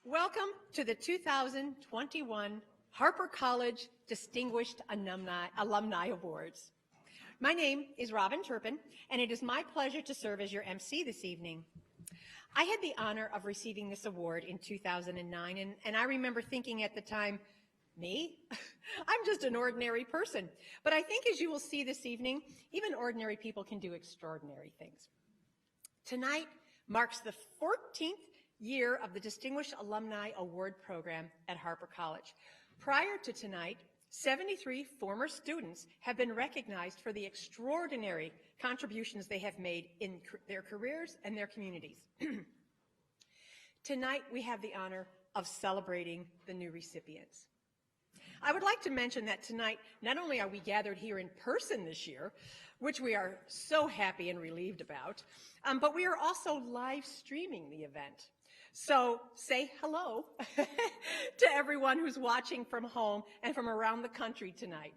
Welcome to the 2021 Harper College Distinguished Alumni Awards. My name is Robin Turpin, and it is my pleasure to serve as your MC this evening. I had the honor of receiving this award in 2009, and I remember thinking at the time, me? I'm just an ordinary person. But I think as you will see this evening, even ordinary people can do extraordinary things. Tonight marks the 14th year of the Distinguished Alumni Award program at Harper College. Prior to tonight, 73 former students have been recognized for the extraordinary contributions they have made in their careers and their communities. Tonight, we have the honor of celebrating the new recipients. I would like to mention that tonight, not only are we gathered here in person this year, which we are so happy and relieved about, but we are also live streaming the event. So say hello to everyone who's watching from home and from around the country tonight.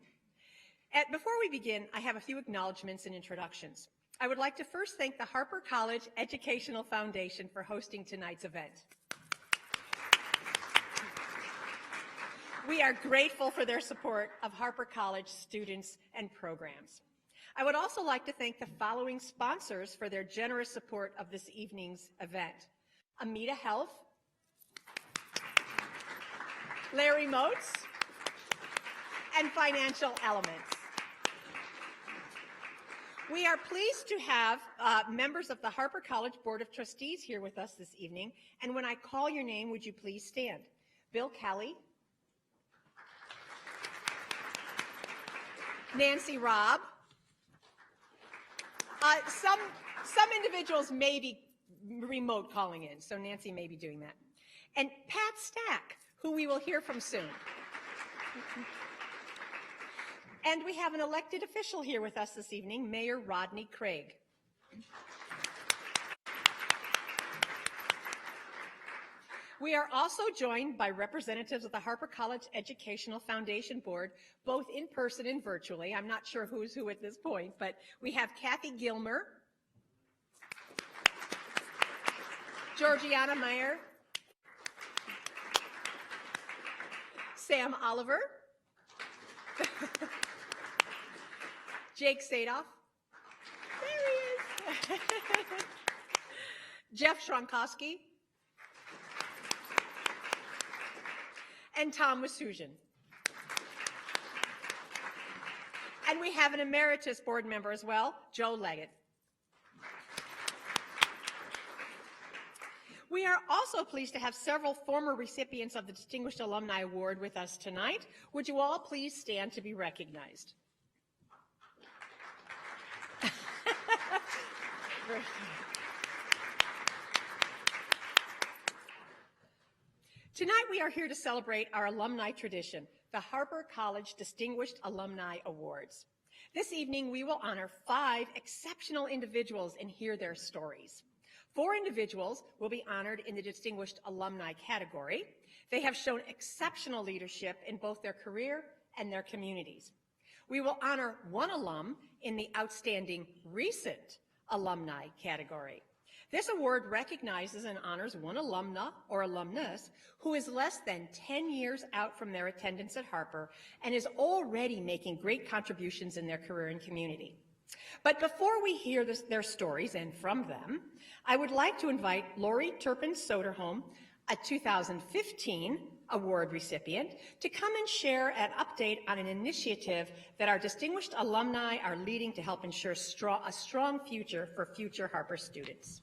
Before we begin, I have a few acknowledgements and introductions. I would like to first thank the Harper College Educational Foundation for hosting tonight's event. We are grateful for their support of Harper College students and programs. I would also like to thank the following sponsors for their generous support of this evening's event. Amita Health, Larry Moats, and Financial Elements. We are pleased to have members of the Harper College Board of Trustees here with us this evening, and when I call your name, would you please stand? Bill Kelly, Nancy Robb. Some individuals may be remote calling in, so Nancy may be doing that. And Pat Stack, who we will hear from soon. And we have an elected official here with us this evening, Mayor Rodney Craig. We are also joined by representatives of the Harper College Educational Foundation Board, both in person and virtually. I'm not sure who's who at this point, but we have Kathy Gilmer, Georgiana Meyer, Sam Oliver, Jake Sadoff, there he is, Jeff Shronkowski, and Tom Wasujian. And we have an emeritus board member as well, Joe Leggett. We are also pleased to have several former recipients of the Distinguished Alumni Award with us tonight. Would you all please stand to be recognized? Tonight we are here to celebrate our alumni tradition, the Harper College Distinguished Alumni Awards. This evening we will honor 5 exceptional individuals and hear their stories. 4 individuals will be honored in the Distinguished Alumni category. They have shown exceptional leadership in both their career and their communities. We will honor 1 alum in the Outstanding Recent Alumni category. This award recognizes and honors 1 alumna or alumnus who is less than 10 years out from their attendance at Harper and is already making great contributions in their career and community. But before we hear their stories and from them, I would like to invite Lori Turpin-Soderholm, a 2015 award recipient, to come and share an update on an initiative that our distinguished alumni are leading to help ensure a strong future for future Harper students.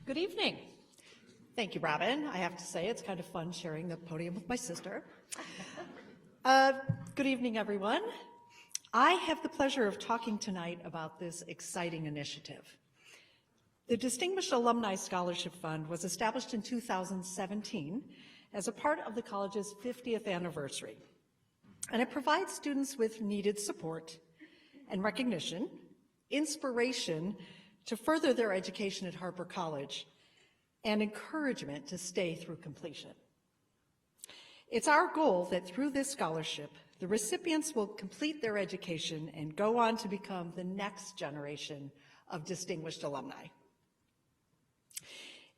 Good evening. Thank you, Robin. I have to say it's kind of fun sharing the podium with my sister. Good evening, everyone. I have the pleasure of talking tonight about this exciting initiative. The Distinguished Alumni Scholarship Fund was established in 2017 as a part of the college's 50th anniversary, and it provides students with needed support and recognition, inspiration to further their education at Harper College, and encouragement to stay through completion. It's our goal that through this scholarship, The recipients will complete their education and go on to become the next generation of distinguished alumni.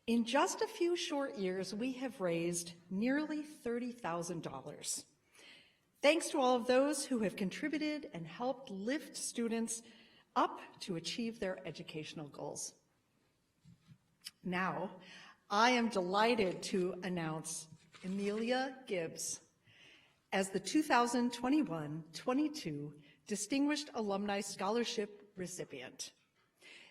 In just a few short years, we have raised nearly $30,000. Thanks to all of those who have contributed and helped lift students up to achieve their educational goals. Now, I am delighted to announce Emilia Gibbs as the 2021-22 Distinguished Alumni Scholarship recipient.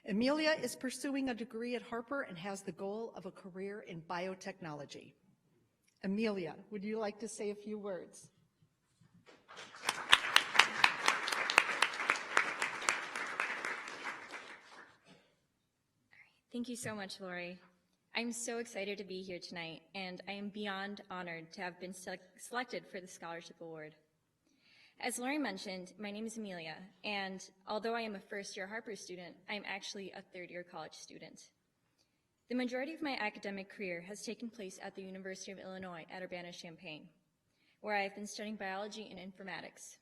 Emilia is pursuing a degree at Harper and has the goal of a career in biotechnology. Emilia, would you like to say a few words? Thank you so much, Lori. I'm so excited to be here tonight, and I am beyond honored to have been selected for the Scholarship Award. As Lori mentioned, my name is Emilia, and although I am a first-year Harper student, I'm actually a third-year college student. The majority of my academic career has taken place at the University of Illinois at Urbana-Champaign, where I have been studying biology and informatics.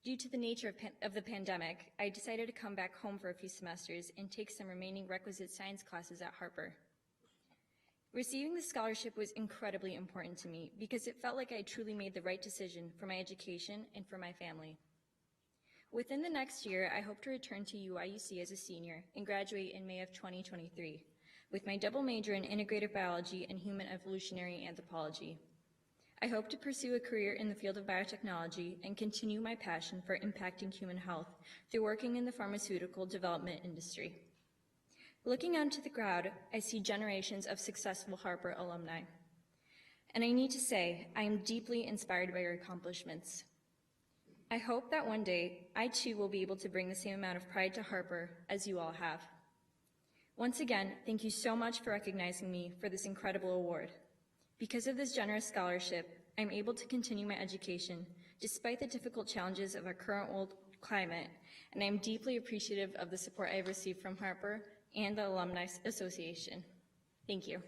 Due to the nature of the pandemic, I decided to come back home for a few semesters and take some remaining requisite science classes at Harper. Receiving the scholarship was incredibly important to me because it felt like I truly made the right decision for my education and for my family. Within the next year, I hope to return to UIUC as a senior and graduate in May of 2023 with my double major in integrative biology and human evolutionary anthropology. I hope to pursue a career in the field of biotechnology and continue my passion for impacting human health through working in the pharmaceutical development industry. Looking out to the crowd, I see generations of successful Harper alumni. And I need to say, I am deeply inspired by your accomplishments. I hope that one day, I too will be able to bring the same amount of pride to Harper as you all have. Once again, thank you so much for recognizing me for this incredible award. Because of this generous scholarship, I'm able to continue my education despite the difficult challenges of our current world climate, and I am deeply appreciative of the support I have received from Harper and the Alumni Association. Thank you.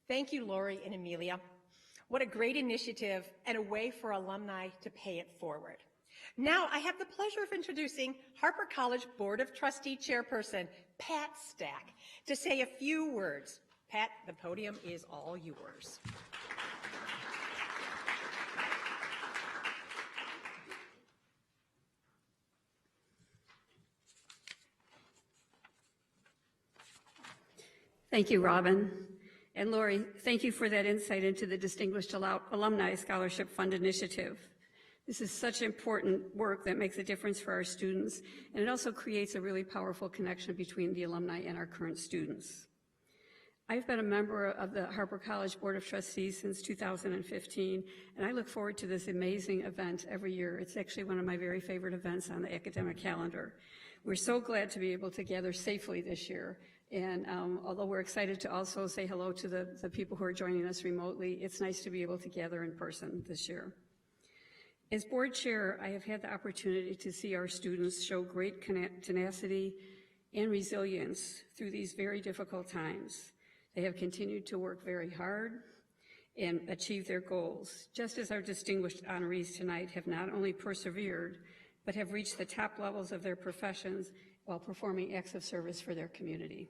Thank you, Lori and Emilia. What a great initiative and a way for alumni to pay it forward. Now I have the pleasure of introducing Harper College Board of Trustee Chairperson, Pat Stack, to say a few words. Pat, the podium is all yours. Thank you, Robin. And Lori, thank you for that insight into the Distinguished Alumni Scholarship Fund Initiative. This is such important work that makes a difference for our students, and it also creates a really powerful connection between the alumni and our current students. I've been a member of the Harper College Board of Trustees since 2015, and I look forward to this amazing event every year. It's actually one of my very favorite events on the academic calendar. We're so glad to be able to gather safely this year. And although we're excited to also say hello to the people who are joining us remotely, it's nice to be able to gather in person this year. As board chair, I have had the opportunity to see our students show great tenacity and resilience through these very difficult times. They have continued to work very hard and achieve their goals, just as our distinguished honorees tonight have not only persevered, but have reached the top levels of their professions while performing acts of service for their community.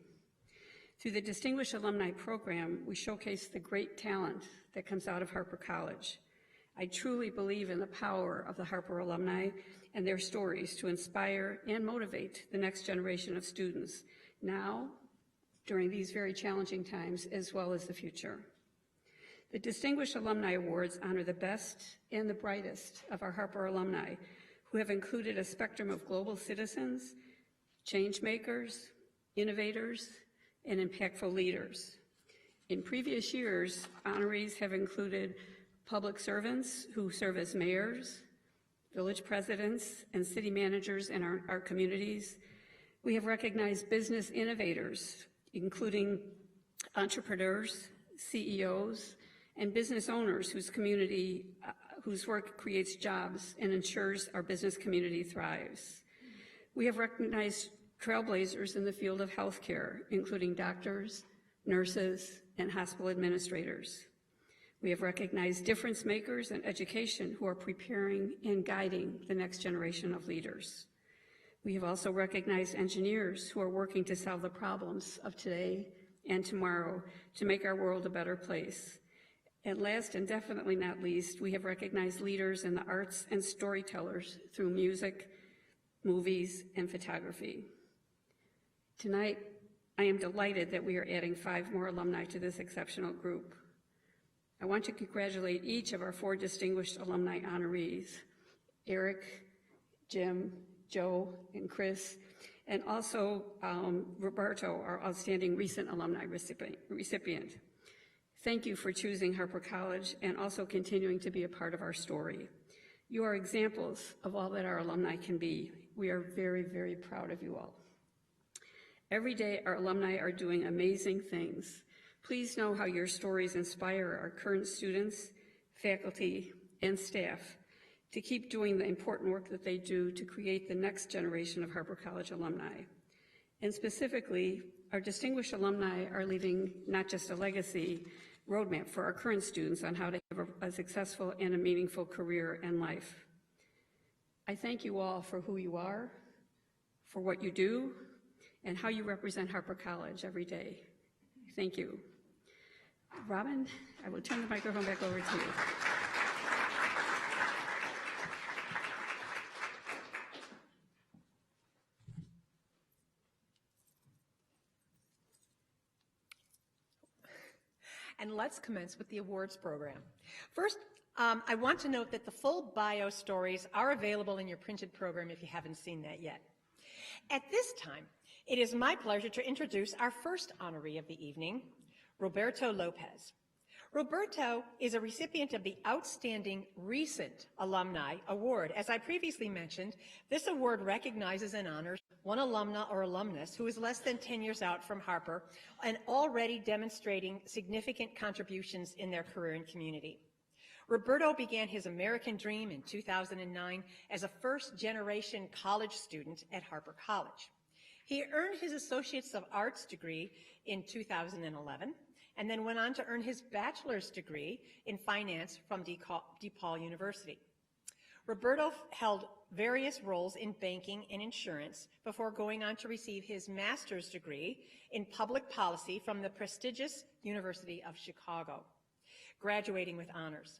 Through the Distinguished Alumni Program, we showcase the great talent that comes out of Harper College. I truly believe in the power of the Harper alumni and their stories to inspire and motivate the next generation of students now, during these very challenging times, as well as the future. The Distinguished Alumni Awards honor the best and the brightest of our Harper alumni, who have included a spectrum of global citizens, change makers, innovators, and impactful leaders. In previous years, honorees have included public servants who serve as mayors, village presidents, and city managers in our communities. We have recognized business innovators, including entrepreneurs, CEOs, and business owners whose work creates jobs and ensures our business community thrives. We have recognized trailblazers in the field of healthcare, including doctors, nurses, and hospital administrators. We have recognized difference makers in education who are preparing and guiding the next generation of leaders. We have also recognized engineers who are working to solve the problems of today and tomorrow to make our world a better place. And last and definitely not least, we have recognized leaders in the arts and storytellers through music, movies, and photography. Tonight, I am delighted that we are adding 5 more alumni to this exceptional group. I want to congratulate each of our 4 distinguished alumni honorees, Eric, Jim, Joe, and Chris, and also Roberto, our Outstanding Recent Alumni recipient. Thank you for choosing Harper College and also continuing to be a part of our story. You are examples of all that our alumni can be. We are very, very proud of you all. Every day, our alumni are doing amazing things. Please know how your stories inspire our current students, faculty, and staff to keep doing the important work that they do to create the next generation of Harper College alumni. And specifically, our distinguished alumni are leaving not just a legacy roadmap for our current students on how to have a successful and a meaningful career and life. I thank you all for who you are, for what you do, and how you represent Harper College every day. Thank you. Robin, I will turn the microphone back over to you. And let's commence with the awards program. First, I want to note that the full bio stories are available in your printed program if you haven't seen that yet. At this time, it is my pleasure to introduce our first honoree of the evening, Roberto Lopez. Roberto is a recipient of the Outstanding Recent Alumni Award. As I previously mentioned, this award recognizes and honors one alumna or alumnus who is less than 10 years out from Harper and already demonstrating significant contributions in their career and community. Roberto began his American dream in 2009 as a first-generation college student at Harper College. He earned his Associates of Arts degree in 2011 and then went on to earn his bachelor's degree in finance from DePaul University. Roberto held various roles in banking and insurance before going on to receive his master's degree in public policy from the prestigious University of Chicago, graduating with honors.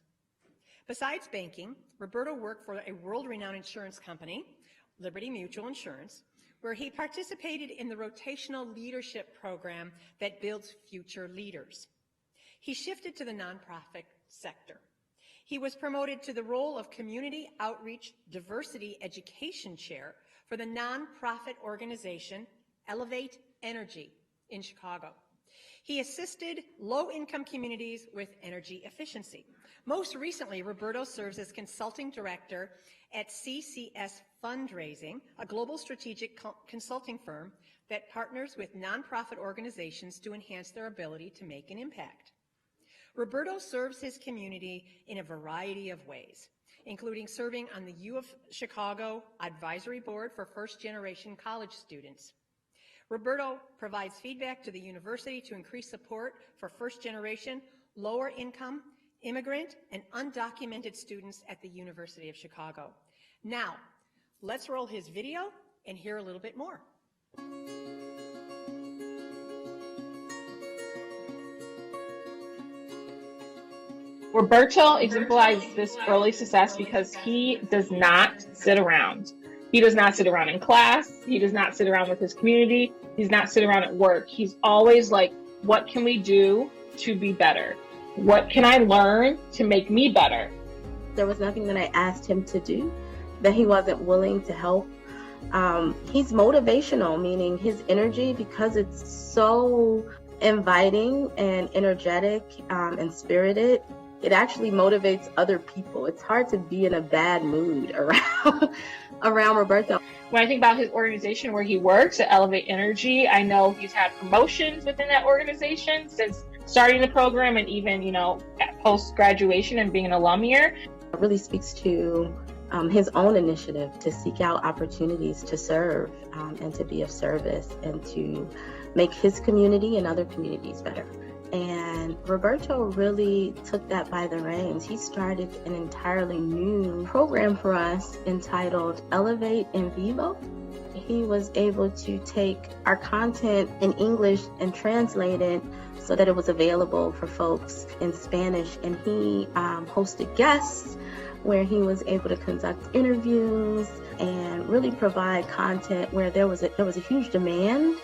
Besides banking, Roberto worked for a world-renowned insurance company, Liberty Mutual Insurance, where he participated in the rotational leadership program that builds future leaders. He shifted to the nonprofit sector. He was promoted to the role of Community Outreach Diversity Education Chair for the nonprofit organization Elevate Energy in Chicago. He assisted low-income communities with energy efficiency. Most recently, Roberto serves as consulting director at CCS Fundraising, a global strategic consulting firm that partners with nonprofit organizations to enhance their ability to make an impact. Roberto serves his community in a variety of ways, including serving on the U of Chicago Advisory Board for first-generation college students. Roberto provides feedback to the university to increase support for first-generation, lower-income, immigrant, and undocumented students at the University of Chicago. Now, let's roll his video and hear a little bit more. Roberto exemplifies this early success because he does not sit around. He does not sit around in class. He does not sit around with his community. He's not sit around at work. He's always like, what can we do to be better? What can I learn to make me better? There was nothing that I asked him to do that he wasn't willing to help. He's motivational, meaning his energy, because it's so inviting and energetic and spirited, it actually motivates other people. It's hard to be in a bad mood around Roberto. When I think about his organization where he works at Elevate Energy, I know he's had promotions within that organization since starting the program and even, at post-graduation and being an alum here. It really speaks to his own initiative to seek out opportunities to serve and to be of service and to make his community and other communities better. And Roberto really took that by the reins. He started an entirely new program for us entitled Elevate in Vivo. He was able to take our content in English and translate it so that it was available for folks in Spanish. And he hosted guests where he was able to conduct interviews and really provide content where there was a huge demand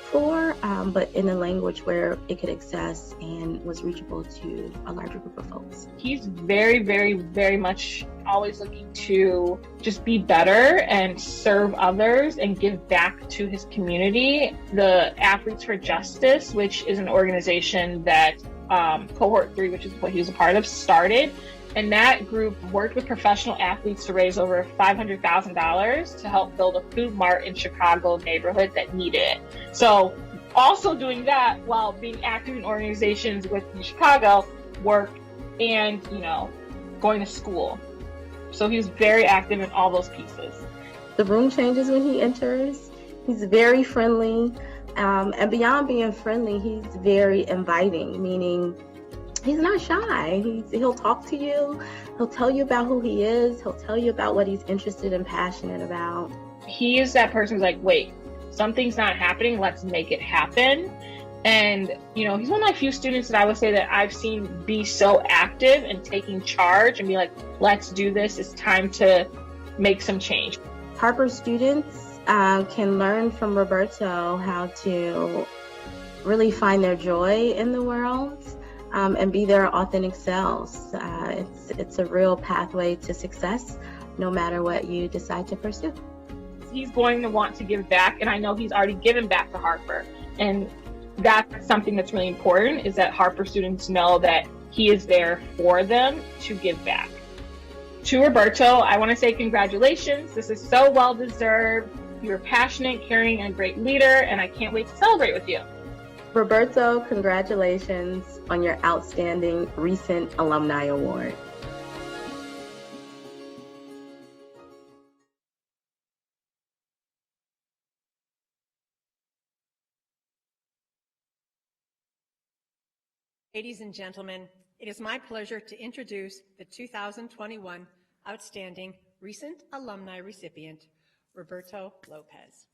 for, but in a language where it could access and was reachable to a larger group of folks. He's very, very, very much always looking to just be better and serve others and give back to his community. The Athletes for Justice, which is an organization that Cohort 3, which is what he was a part of, started. And that group worked with professional athletes to raise over $500,000 to help build a food mart in Chicago neighborhood that needed it. So also doing that while being active in organizations within Chicago, work, and, going to school. So he was very active in all those pieces. The room changes when he enters. He's very friendly. And beyond being friendly, he's very inviting, meaning he's not shy. He'll talk to you. He'll tell you about who he is. He'll tell you about what he's interested and passionate about. He is that person who's like, wait, something's not happening. Let's make it happen. And, he's one of my few students that I would say that I've seen be so active and taking charge and be like, let's do this. It's time to make some change. Harper students can learn from Roberto how to really find their joy in the world. And be their authentic selves. It's a real pathway to success, no matter what you decide to pursue. He's going to want to give back, and I know he's already given back to Harper. And that's something that's really important, is that Harper students know that he is there for them to give back. To Roberto, I want to say congratulations. This is so well-deserved. You're passionate, caring, and a great leader, and I can't wait to celebrate with you. Roberto, congratulations on your Outstanding Recent Alumni Award. Ladies and gentlemen, it is my pleasure to introduce the 2021 Outstanding Recent Alumni recipient, Roberto Lopez.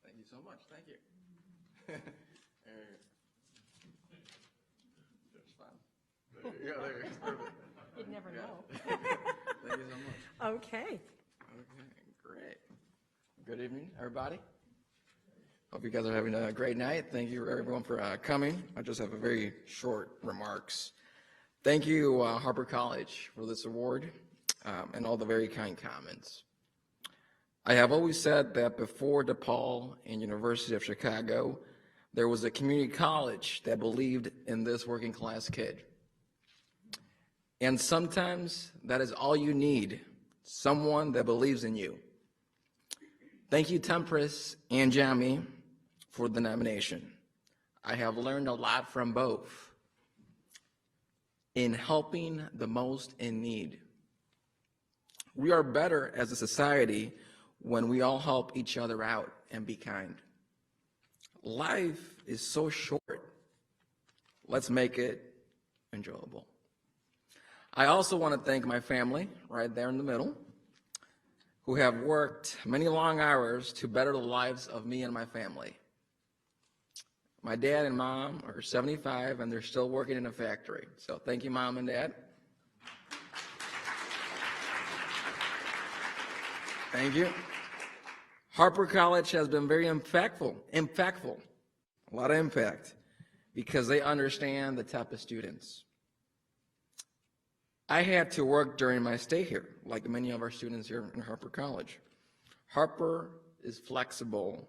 Thank you so much. Thank you. That's fine. There you go. There you go. You'd never know. Thank you so much. Okay. Okay, great. Good evening, everybody. Hope you guys are having a great night. Thank you, everyone, for coming. I just have a very short remarks. Thank you, Harper College, for this award and all the very kind comments. I have always said that before DePaul and University of Chicago, there was a community college that believed in this working class kid. And sometimes that is all you need, someone that believes in you. Thank you, Tempris and Jami, for the nomination. I have learned a lot from both in helping the most in need. We are better as a society when we all help each other out and be kind. Life is so short. Let's make it enjoyable. I also want to thank my family, right there in the middle, who have worked many long hours to better the lives of me and my family. My dad and mom are 75 and they're still working in a factory. So thank you, Mom and Dad. Thank you. Harper College has been very impactful, a lot of impact, because they understand the type of students. I had to work during my stay here, like many of our students here in Harper College. Harper is flexible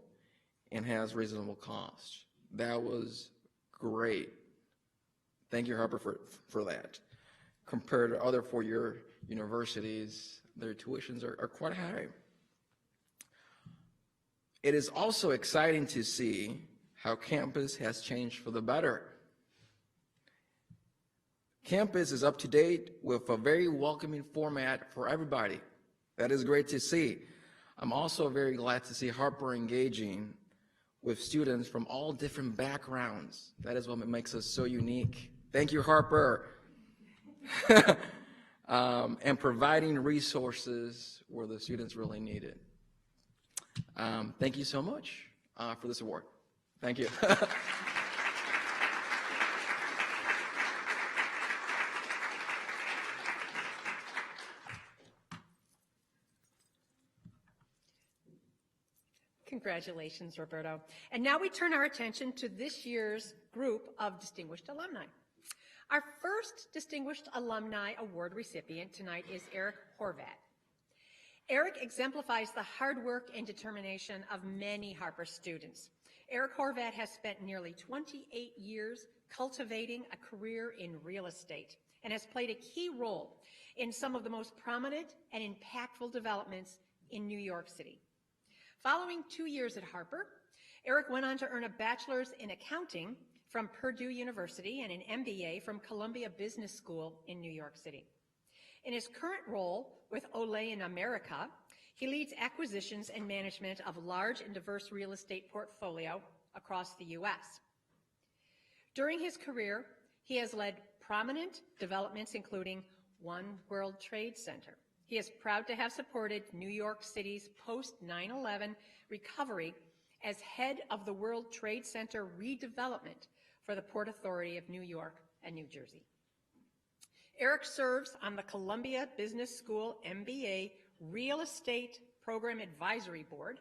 and has reasonable costs. That was great. Thank you, Harper, for that. Compared to other four-year universities, their tuitions are quite high. It is also exciting to see how campus has changed for the better. Campus is up to date with a very welcoming format for everybody. That is great to see. I'm also very glad to see Harper engaging with students from all different backgrounds. That is what makes us so unique. Thank you, Harper. And providing resources where the students really need it. Thank you so much for this award. Thank you. Congratulations, Roberto. And now we turn our attention to this year's group of Distinguished Alumni. Our first Distinguished Alumni Award recipient tonight is Eric Horvat. Eric exemplifies the hard work and determination of many Harper students. Eric Horvat has spent nearly 28 years cultivating a career in real estate and has played a key role in some of the most prominent and impactful developments in New York City. Following 2 years at Harper, Eric went on to earn a bachelor's in accounting from Purdue University and an MBA from Columbia Business School in New York City. In his current role with Olay in America, he leads acquisitions and management of large and diverse real estate portfolio across the U.S. During his career, he has led prominent developments including One World Trade Center. He is proud to have supported New York City's post-9/11 recovery as head of the World Trade Center redevelopment for the Port Authority of New York and New Jersey. Eric serves on the Columbia Business School MBA Real Estate Program Advisory Board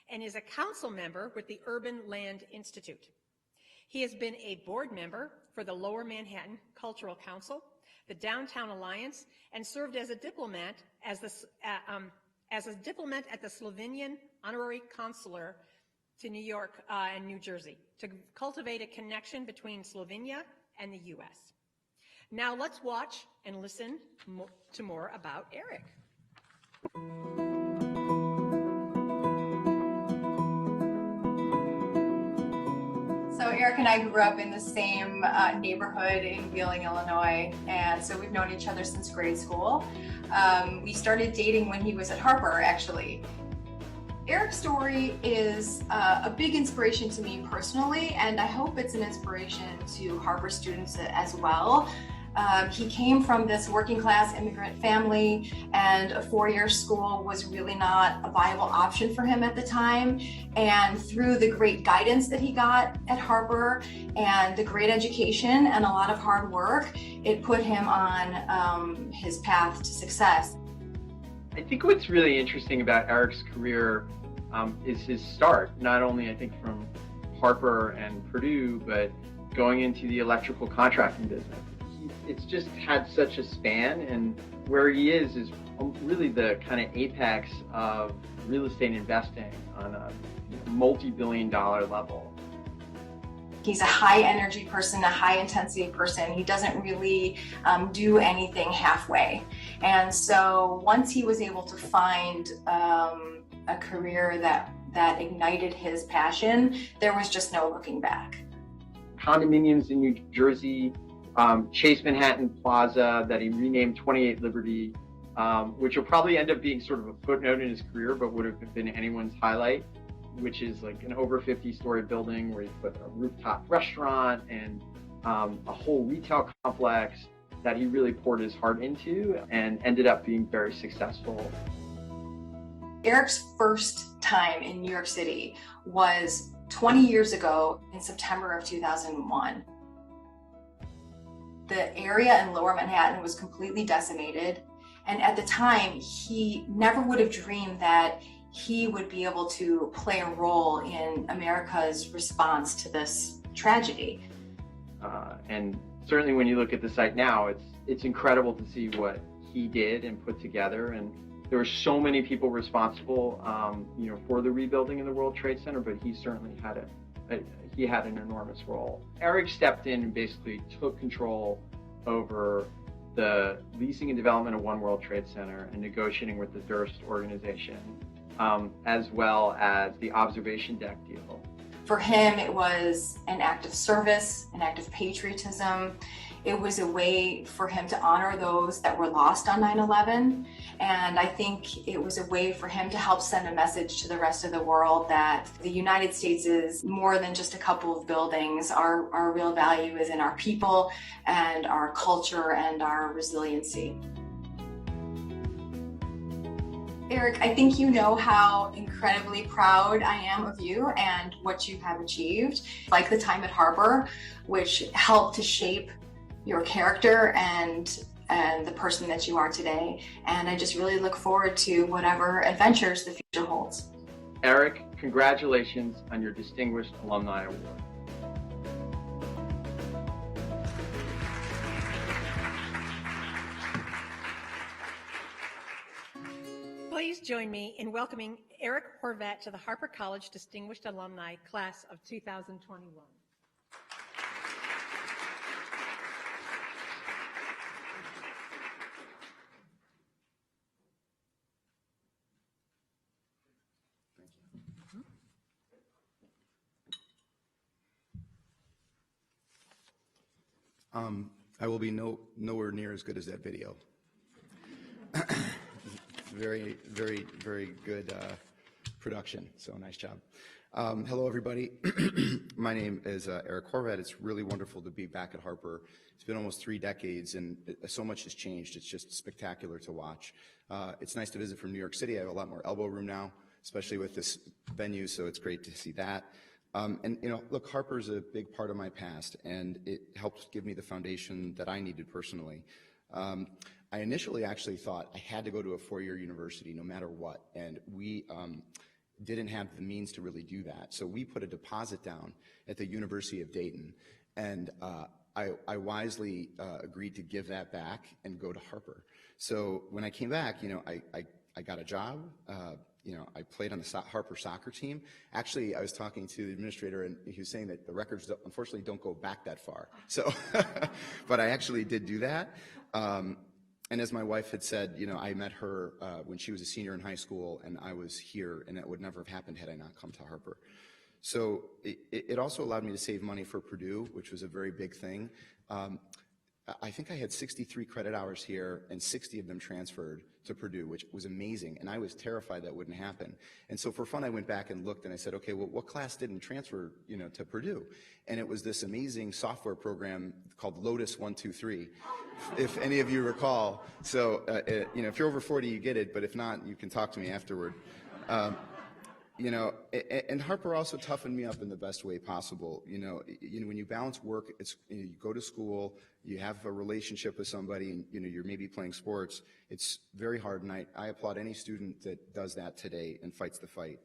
and is a council member with the Urban Land Institute. He has been a board member for the Lower Manhattan Cultural Council, the Downtown Alliance, and served as a diplomat at the Slovenian Honorary Consular to New York and New Jersey to cultivate a connection between Slovenia and the U.S. Now let's watch and listen to more about Eric. So Eric and I grew up in the same neighborhood in Wheeling, Illinois, and so we've known each other since grade school. We started dating when he was at Harper, actually. Eric's story is a big inspiration to me personally, and I hope it's an inspiration to Harper students as well. He came from this working class immigrant family, and a four-year school was really not a viable option for him at the time. And through the great guidance that he got at Harper and the great education and a lot of hard work, it put him on his path to success. I think what's really interesting about Eric's career is his start, not only I think from Harper and Purdue, but going into the electrical contracting business. It's just had such a span, and where he is really the kind of apex of real estate investing on a multi-billion-dollar level. He's a high energy person, a high intensity person. He doesn't really do anything halfway. And so once he was able to find a career that ignited his passion, there was just no looking back. Condominiums in New Jersey, Chase Manhattan Plaza that he renamed 28 Liberty, which will probably end up being sort of a footnote in his career, but would have been anyone's highlight, which is like an over 50-story building where he put a rooftop restaurant and a whole retail complex that he really poured his heart into and ended up being very successful. Eric's first time in New York City was 20 years ago in September of 2001. The area in Lower Manhattan was completely decimated. And at the time, he never would have dreamed that he would be able to play a role in America's response to this tragedy. And certainly when you look at the site now, it's incredible to see what he did and put together. And there were so many people responsible, for the rebuilding of the World Trade Center, but he certainly had an enormous role. Eric stepped in and basically took control over the leasing and development of One World Trade Center and negotiating with the Durst organization. as well as the observation deck deal. For him, it was an act of service, an act of patriotism. It was a way for him to honor those that were lost on 9/11. And I think it was a way for him to help send a message to the rest of the world that the United States is more than just a couple of buildings. Our real value is in our people and our culture and our resiliency. Eric, I think you know how incredibly proud I am of you and what you have achieved. Like the time at Harper, which helped to shape your character and the person that you are today. And I just really look forward to whatever adventures the future holds. Eric, congratulations on your Distinguished Alumni Award. Please join me in welcoming Eric Horvat to the Harper College Distinguished Alumni Class of 2021. I will be nowhere near as good as that video. Very, very, very good production, so nice job. Hello, everybody. My name is Eric Corvette. It's really wonderful to be back at Harper. It's been almost 3 decades, and so much has changed. It's just spectacular to watch. It's nice to visit from New York City. I have a lot more elbow room now, especially with this venue, so it's great to see that. And, you know, look, Harper's a big part of my past, and it helped give me the foundation that I needed personally. I initially actually thought I had to go to a 4-year university no matter what, and we didn't have the means to really do that. So we put a deposit down at the University of Dayton, and I wisely agreed to give that back and go to Harper. So when I came back, you know, I got a job. You know, I played on the Harper soccer team. Actually, I was talking to the administrator, and he was saying that the records, unfortunately, don't go back that far. So, but I actually did do that. And as my wife had said, you know, I met her when she was a senior in high school, and I was here, and that would never have happened had I not come to Harper. So it also allowed me to save money for Purdue, which was a very big thing. I think I had 63 credit hours here, and 60 of them transferred to Purdue, which was amazing, and I was terrified that wouldn't happen. And so for fun, I went back and looked, and I said, okay, well, what class didn't transfer, you know, to Purdue? And it was this amazing software program called Lotus 123, if any of you recall. So, you know, if you're over 40, you get it, but if not, you can talk to me afterward. You know, and Harper also toughened me up in the best way possible. You know, when you balance work, you go to school, you have a relationship with somebody, and you know you're maybe playing sports. It's very hard, and I applaud any student that does that today and fights the fight.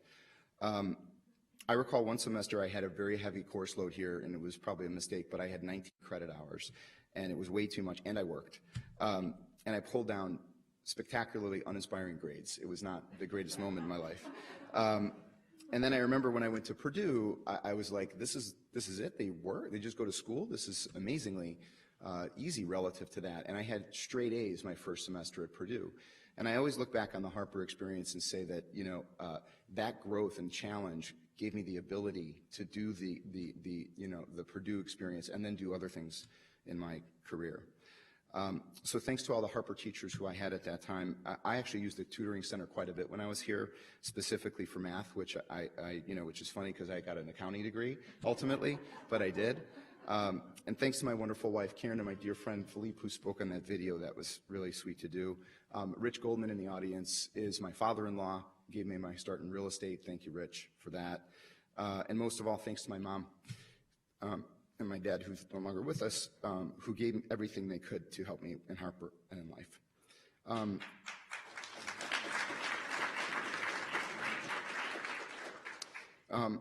I recall one semester I had a very heavy course load here, and it was probably a mistake, but I had 19 credit hours, and it was way too much, and I worked, and I pulled down spectacularly uninspiring grades. It was not the greatest moment in my life. And then I remember when I went to Purdue, I was like, this is it? They just go to school? This is amazingly easy relative to that. And I had straight A's my first semester at Purdue. And I always look back on the Harper experience and say that, you know, that growth and challenge gave me the ability to do the Purdue experience and then do other things in my career. So thanks to all the Harper teachers who I had at that time. I actually used the tutoring center quite a bit when I was here, specifically for math, which which is funny because I got an accounting degree ultimately, but I did. And thanks to my wonderful wife, Karen, and my dear friend, Philippe, who spoke on that video. That was really sweet to do. Rich Goldman in the audience is my father-in-law, gave me my start in real estate. Thank you, Rich, for that. And most of all, thanks to my mom. And my dad, who's no longer with us, who gave me everything they could to help me in Harper and in life.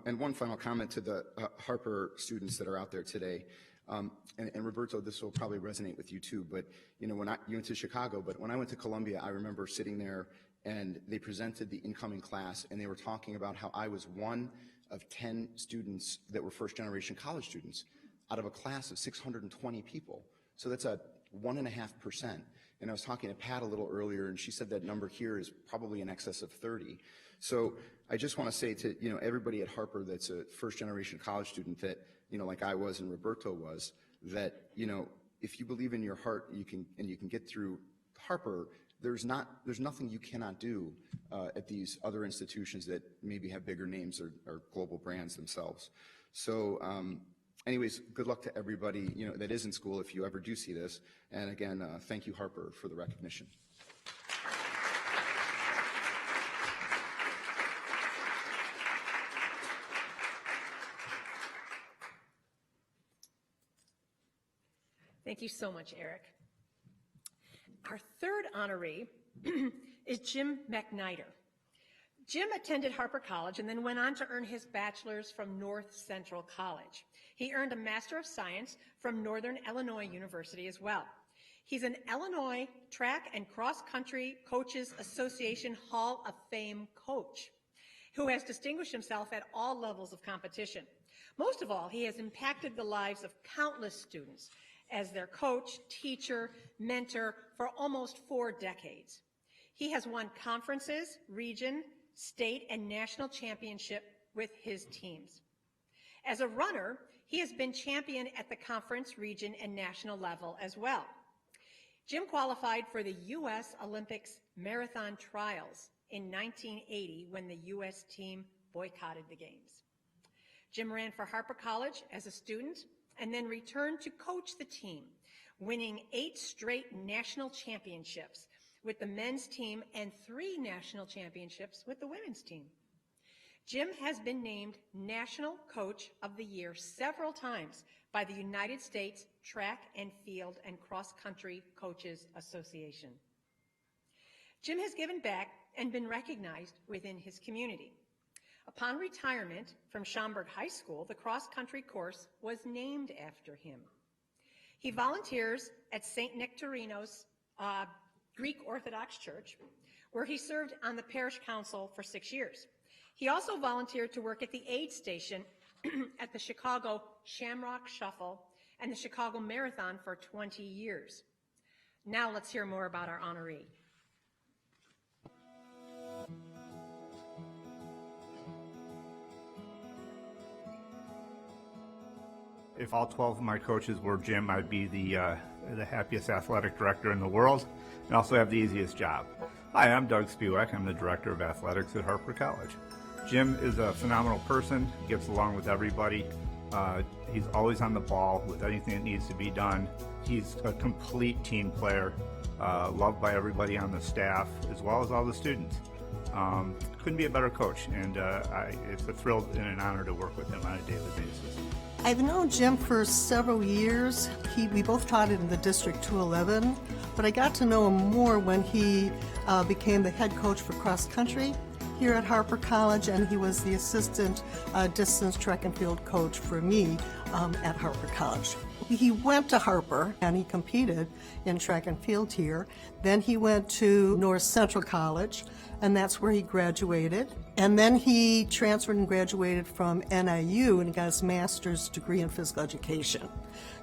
And one final comment to the Harper students that are out there today. And Roberto, this will probably resonate with you too, but you know, you went to Chicago, but when I went to Columbia, I remember sitting there and they presented the incoming class, and they were talking about how I was one of 10 students that were first-generation college students out of a class of 620 people. So that's a 1.5%. And I was talking to Pat a little earlier, and she said that number here is probably in excess of 30. So I just want to say to, everybody at Harper that's a first-generation college student that, like I was and Roberto was, that, if you believe in your heart, you can get through Harper. There's nothing you cannot do at these other institutions that maybe have bigger names or global brands themselves. So anyways, good luck to everybody that is in school if you ever do see this. And again, thank you, Harper, for the recognition. Thank you so much, Eric. Our third honoree is Jim Mcknighter. Jim attended Harper College and then went on to earn his bachelor's from North Central College. He earned a Master of Science from Northern Illinois University as well. He's an Illinois Track and Cross Country Coaches Association Hall of Fame coach who has distinguished himself at all levels of competition. Most of all, he has impacted the lives of countless students as their coach, teacher, mentor for almost 4 decades. He has won conferences, region, state, and national championship with his teams. As a runner, he has been champion at the conference, region, and national level as well. Jim qualified for the U.S. Olympics marathon trials in 1980 when the U.S. team boycotted the games. Jim ran for Harper College as a student and then returned to coach the team, winning 8 straight national championships with the men's team and 3 national championships with the women's team. Jim has been named National Coach of the Year several times by the United States Track and Field and Cross Country Coaches Association. Jim has given back and been recognized within his community. Upon retirement from Schaumburg High School, the cross-country course was named after him. He volunteers at St. Nectarino's Greek Orthodox Church, where he served on the parish council for 6 years. He also volunteered to work at the aid station at the Chicago Shamrock Shuffle and the Chicago Marathon for 20 years. Now let's hear more about our honoree. If all 12 of my coaches were Jim, I'd be the happiest athletic director in the world and also have the easiest job. Hi, I'm Doug Spuck. I'm the Director of Athletics at Harper College. Jim is a phenomenal person. He gets along with everybody. He's always on the ball with anything that needs to be done. He's a complete team player, loved by everybody on the staff as well as all the students. Couldn't be a better coach, and it's a thrill and an honor to work with him on a daily basis. I've known Jim for several years. We both taught in the District 211, but I got to know him more when he became the head coach for cross country here at Harper College, and he was the assistant distance track and field coach for me at Harper College. He went to Harper and he competed in track and field here. Then he went to North Central College, and that's where he graduated. And then he transferred and graduated from NIU and got his master's degree in physical education.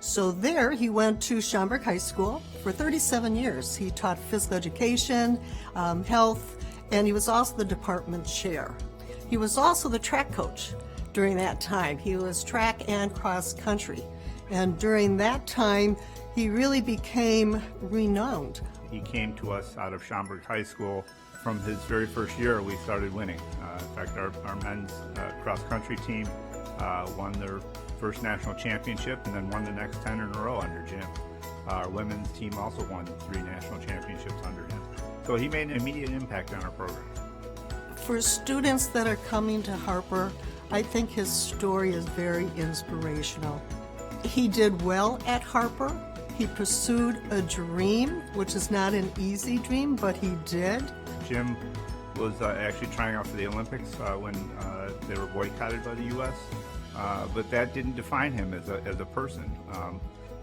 So there he went to Schaumburg High School for 37 years. He taught physical education, health, and he was also the department chair. He was also the track coach during that time. He was track and cross country. And during that time, he really became renowned. He came to us out of Schaumburg High School. From his very first year, we started winning. In fact, our men's cross-country team won their first national championship and then won the next 10 in a row under Jim. Our women's team also won 3 national championships under him. So he made an immediate impact on our program. For students that are coming to Harper, I think his story is very inspirational. He did well at Harper. He pursued a dream, which is not an easy dream, but he did. Jim was actually trying out for the Olympics when they were boycotted by the U.S., but that didn't define him as a person.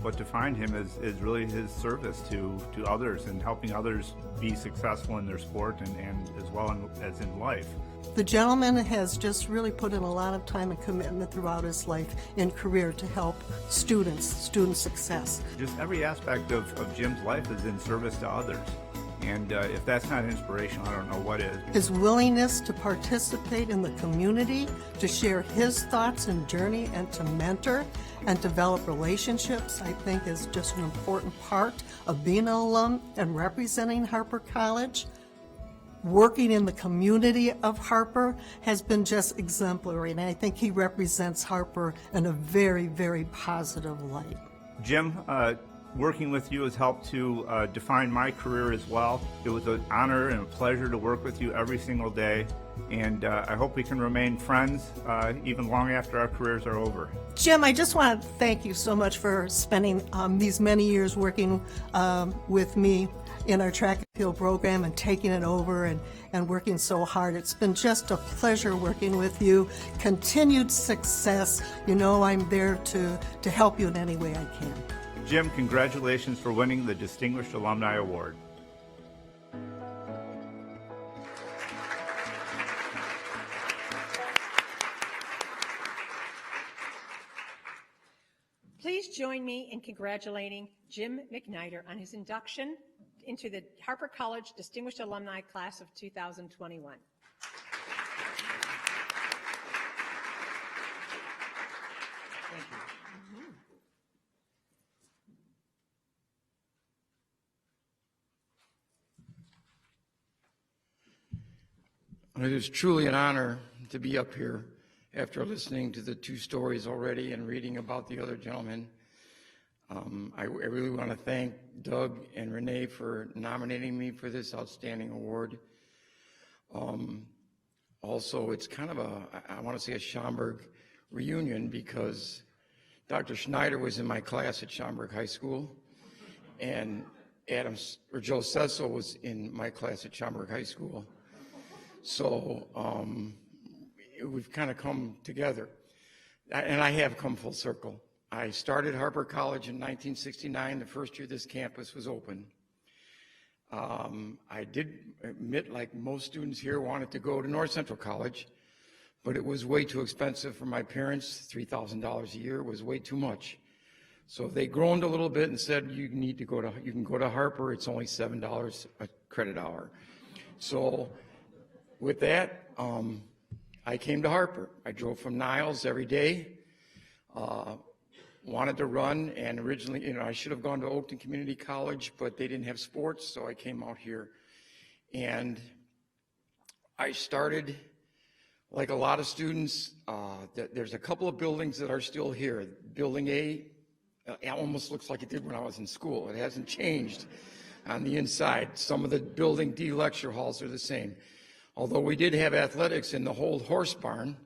what defined him is really his service to others and helping others be successful in their sport and as well as in life. The gentleman has just really put in a lot of time and commitment throughout his life and career to help student success. Just every aspect of Jim's life is in service to others. And if that's not inspirational, I don't know what is. His willingness to participate in the community, to share his thoughts and journey, and to mentor and develop relationships, I think is just an important part of being an alum and representing Harper College. Working in the community of Harper has been just exemplary, and I think he represents Harper in a very, very positive light. Jim, working with you has helped to define my career as well. It was an honor and a pleasure to work with you every single day, and I hope we can remain friends even long after our careers are over. Jim, I just want to thank you so much for spending these many years working with me in our track and field program and taking it over and working so hard. It's been just a pleasure working with you. Continued success. You know I'm there to help you in any way I can. Jim, congratulations for winning the Distinguished Alumni Award. Please join me in congratulating Jim Mcknighter on his induction into the Harper College Distinguished Alumni Class of 2021. Thank you. It is truly an honor to be up here after listening to the two stories already and reading about the other gentlemen. I really want to thank Doug and Renee for nominating me for this outstanding award. Also, it's kind of I want to say a Schaumburg reunion because Dr. Schneider was in my class at Schaumburg High School, and Joe Sesso was in my class at Schaumburg High School. So we've kind of come together, and I have come full circle. I started Harper College in 1969, the first year this campus was open. I did admit, like most students here, wanted to go to North Central College, but it was way too expensive for my parents. $3,000 a year was way too much. So they groaned a little bit and said, you can go to Harper, it's only $7 a credit hour. So with that, I came to Harper. I drove from Niles every day, wanted to run, and originally, I should have gone to Oakton Community College, but they didn't have sports, so I came out here. And I started, like a lot of students, there's a couple of buildings that are still here. Building A, it almost looks like it did when I was in school. It hasn't changed on the inside. Some of the Building D lecture halls are the same. Although we did have athletics in the old horse barn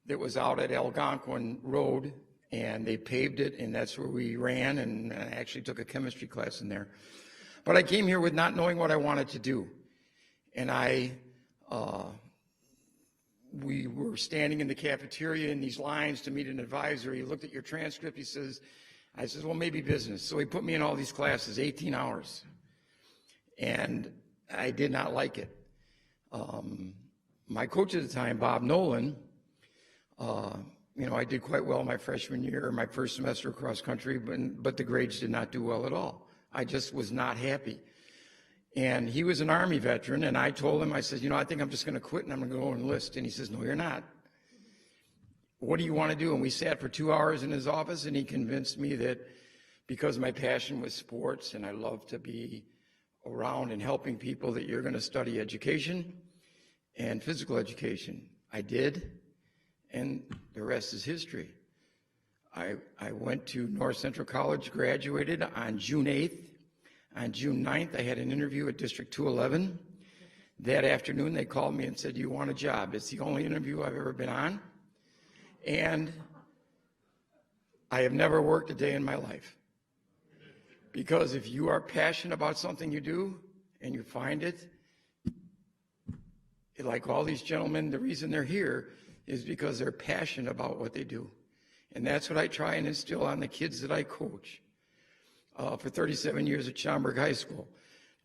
that was out at Algonquin Road, and they paved it, and that's where we ran, and I actually took a chemistry class in there. But I came here with not knowing what I wanted to do. And we were standing in the cafeteria in these lines to meet an advisor. He looked at your transcript, I said, well, maybe business. So he put me in all these classes, 18 hours. And I did not like it. My coach at the time, Bob Nolan, I did quite well my freshman year, my first semester cross country, but the grades did not do well at all. I just was not happy. And he was an Army veteran, and I told him, I said, I think I'm just going to quit and I'm going to go enlist. And he says, no, you're not. What do you want to do? And we sat for 2 hours in his office, and he convinced me that because my passion was sports and I love to be around and helping people, that you're going to study education and physical education. I did, and the rest is history. I went to North Central College, graduated on June 8th. On June 9th, I had an interview at District 211. That afternoon, they called me and said, do you want a job? It's the only interview I've ever been on. And I have never worked a day in my life. Because if you are passionate about something you do and you find it, like all these gentlemen, the reason they're here is because they're passionate about what they do. And that's what I try and instill on the kids that I coach. for 37 years at Schaumburg High School.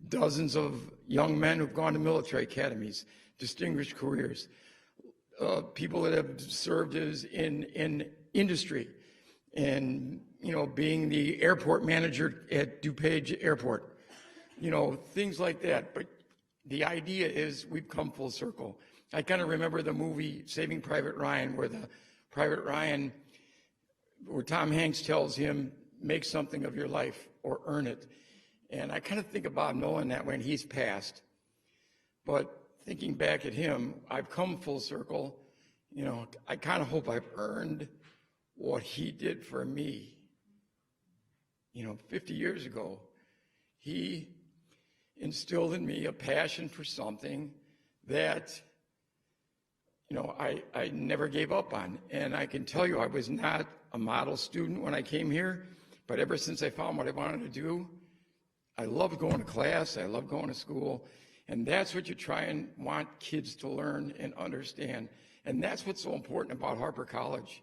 Dozens of young men who've gone to military academies, distinguished careers, people that have served as in industry, and being the airport manager at DuPage Airport, things like that. But the idea is we've come full circle. I kind of remember the movie Saving Private Ryan, where Tom Hanks tells him, make something of your life or earn it. And I kind of think about Nolan that way, and he's passed. But thinking back at him, I've come full circle. I kind of hope I've earned what he did for me. 50 years ago, he instilled in me a passion for something that, I never gave up on. And I can tell you, I was not a model student when I came here, but ever since I found what I wanted to do, I loved going to class, I loved going to school, and that's what you try and want kids to learn and understand. And that's what's so important about Harper College.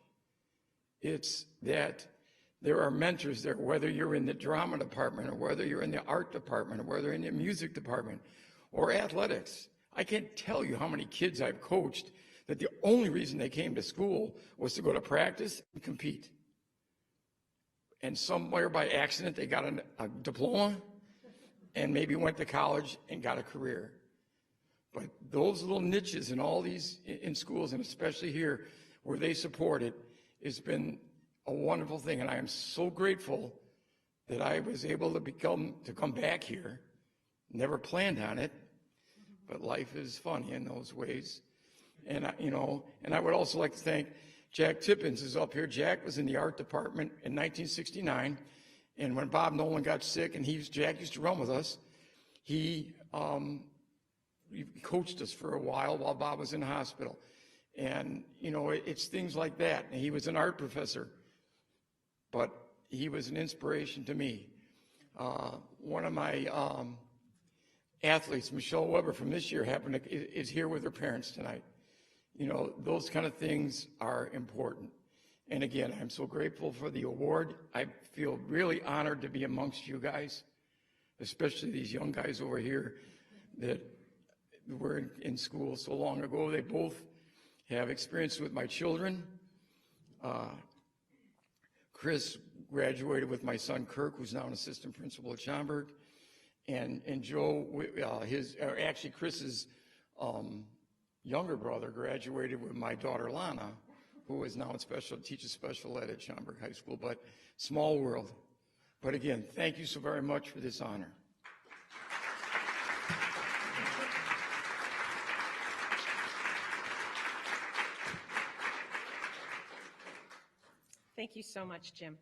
It's that there are mentors there, whether you're in the drama department or whether you're in the art department or whether you're in the music department or athletics. I can't tell you how many kids I've coached that the only reason they came to school was to go to practice and compete. And somewhere by accident, they got a diploma and maybe went to college and got a career. But those little niches in all these in schools, and especially here where they support it, it's been a wonderful thing. And I am so grateful that I was able to come back here. Never planned on it, but life is funny in those ways. And I would also like to thank Jack Tippins is up here. Jack was in the art department in 1969, and when Bob Nolan got sick, and Jack used to run with us, he coached us for a while Bob was in the hospital. And, it's things like that. And he was an art professor, but he was an inspiration to me. One of my athletes, Michelle Weber from this year, is here with her parents tonight. Those kind of things are important. And again, I'm so grateful for the award. I feel really honored to be amongst you guys, especially these young guys over here that were in school so long ago. They both have experience with my children. Chris graduated with my son Kirk, who's now an assistant principal at Schaumburg, and Joe, Chris's younger brother graduated with my daughter Lana, who is now teaches special ed at Schaumburg High School. But small world. But again, thank you so very much for this honor. Thank you so much, Jim.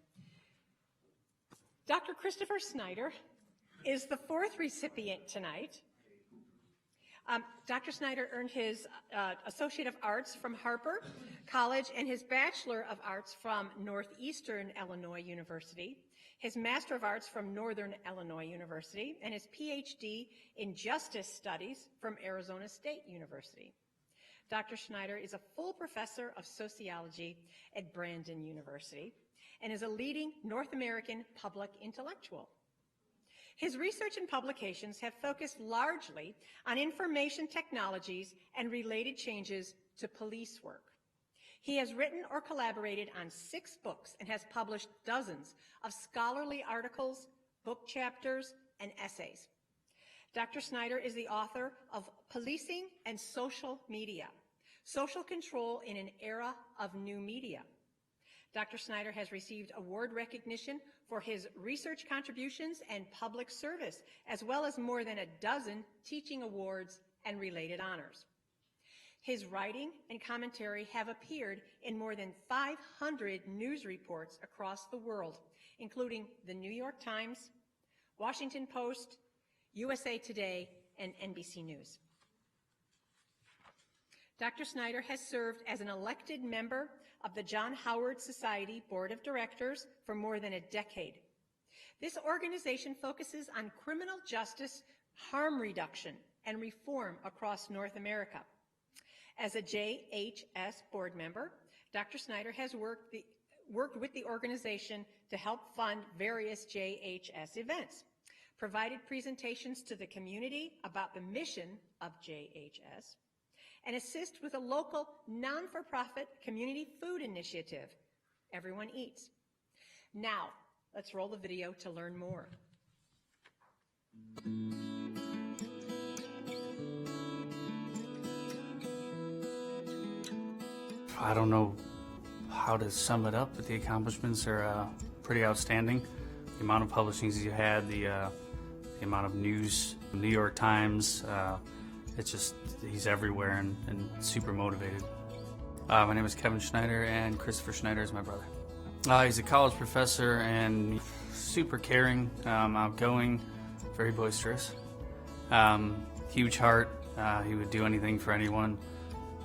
Dr. Christopher Snyder is the fourth recipient tonight. Dr. Snyder earned his Associate of Arts from Harper College and his Bachelor of Arts from Northeastern Illinois University, his Master of Arts from Northern Illinois University, and his PhD in Justice Studies from Arizona State University. Dr. Snyder is a full professor of sociology at Brandon University and is a leading North American public intellectual. His research and publications have focused largely on information technologies and related changes to police work. He has written or collaborated on 6 books and has published dozens of scholarly articles, book chapters, and essays. Dr. Snyder is the author of Policing and Social Media, Social Control in an Era of New Media. Dr. Snyder has received award recognition for his research contributions and public service, as well as more than a dozen teaching awards and related honors. His writing and commentary have appeared in more than 500 news reports across the world, including the New York Times, Washington Post, USA Today, and NBC News. Dr. Snyder has served as an elected member of the John Howard Society Board of Directors for more than a decade. This organization focuses on criminal justice, harm reduction, and reform across North America. As a JHS board member, Dr. Snyder has worked worked with the organization to help fund various JHS events, provided presentations to the community about the mission of JHS, and assist with a local non-for-profit community food initiative, Everyone Eats. Now, let's roll the video to learn more. I don't know how to sum it up, but the accomplishments are pretty outstanding. The amount of publishings you had, the amount of news, the New York Times, it's just, he's everywhere and super motivated. My name is Kevin Schneider, and Christopher Snyder is my brother. He's a college professor and super caring, outgoing, very boisterous. Huge heart, he would do anything for anyone.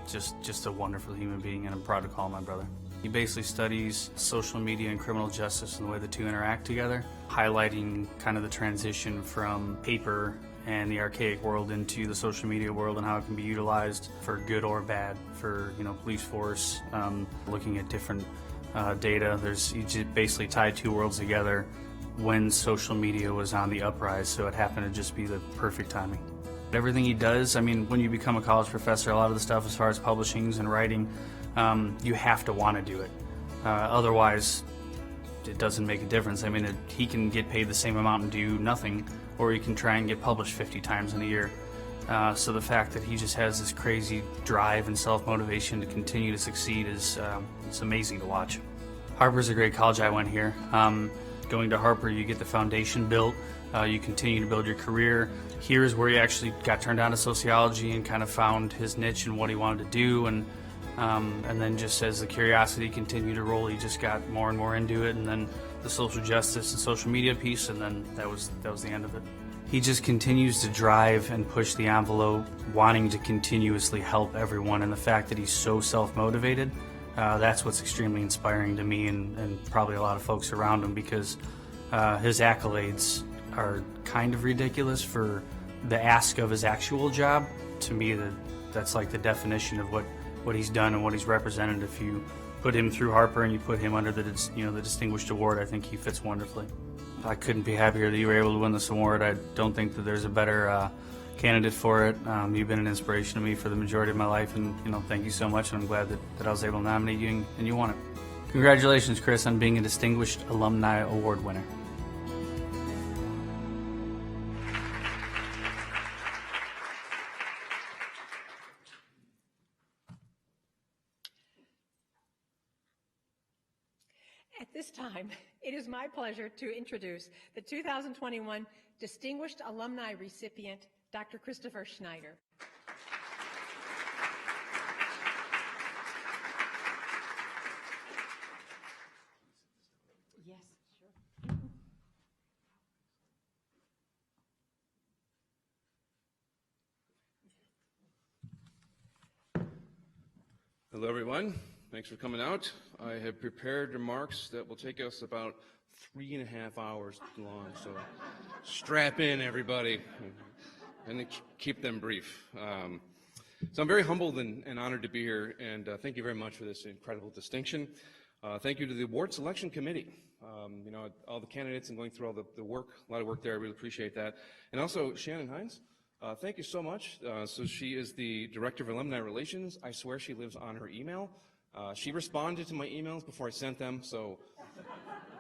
Just a wonderful human being, and I'm proud to call him my brother. He basically studies social media and criminal justice and the way the two interact together, highlighting kind of the transition from paper and the archaic world into the social media world and how it can be utilized for good or bad for, police force, looking at different data. You just basically tied two worlds together when social media was on the uprise, so it happened to just be the perfect timing. Everything he does, when you become a college professor, a lot of the stuff as far as publishings and writing, you have to want to do it. Otherwise, it doesn't make a difference. He can get paid the same amount and do nothing, or he can try and get published 50 times in a year. So the fact that he just has this crazy drive and self-motivation to continue to succeed is it's amazing to watch. Harper's a great college. I went here. Going to Harper, you get the foundation built. You continue to build your career. Here's where he actually got turned on to sociology and kind of found his niche and what he wanted to do. And then just as the curiosity continued to roll, he just got more and more into it. And then the social justice and social media piece, and then that was the end of it. He just continues to drive and push the envelope, wanting to continuously help everyone. And the fact that he's so self-motivated, that's what's extremely inspiring to me and probably a lot of folks around him, because his accolades are kind of ridiculous for the ask of his actual job. To me, that's like the definition of what he's done and what he's represented. If you put him through Harper and you put him under the Distinguished Award, I think he fits wonderfully. I couldn't be happier that you were able to win this award. I don't think that there's a better candidate for it. You've been an inspiration to me for the majority of my life, and thank you so much, and I'm glad that I was able to nominate you and you won it. Congratulations, Chris, on being a Distinguished Alumni Award winner. At this time, it is my pleasure to introduce the 2021 Distinguished Alumni Recipient, Dr. Christopher Snyder. Yes, sure. Hello, everyone. Thanks for coming out. I have prepared remarks that will take us about 3.5 hours long, so strap in, everybody, and keep them brief. So I'm very humbled and honored to be here, and thank you very much for this incredible distinction. Thank you to the award selection committee. All the candidates and going through all the work, a lot of work there. I really appreciate that. And also Shannon Hines. Thank you so much. So she is the Director of Alumni Relations. I swear she lives on her email. She responded to my emails before I sent them, so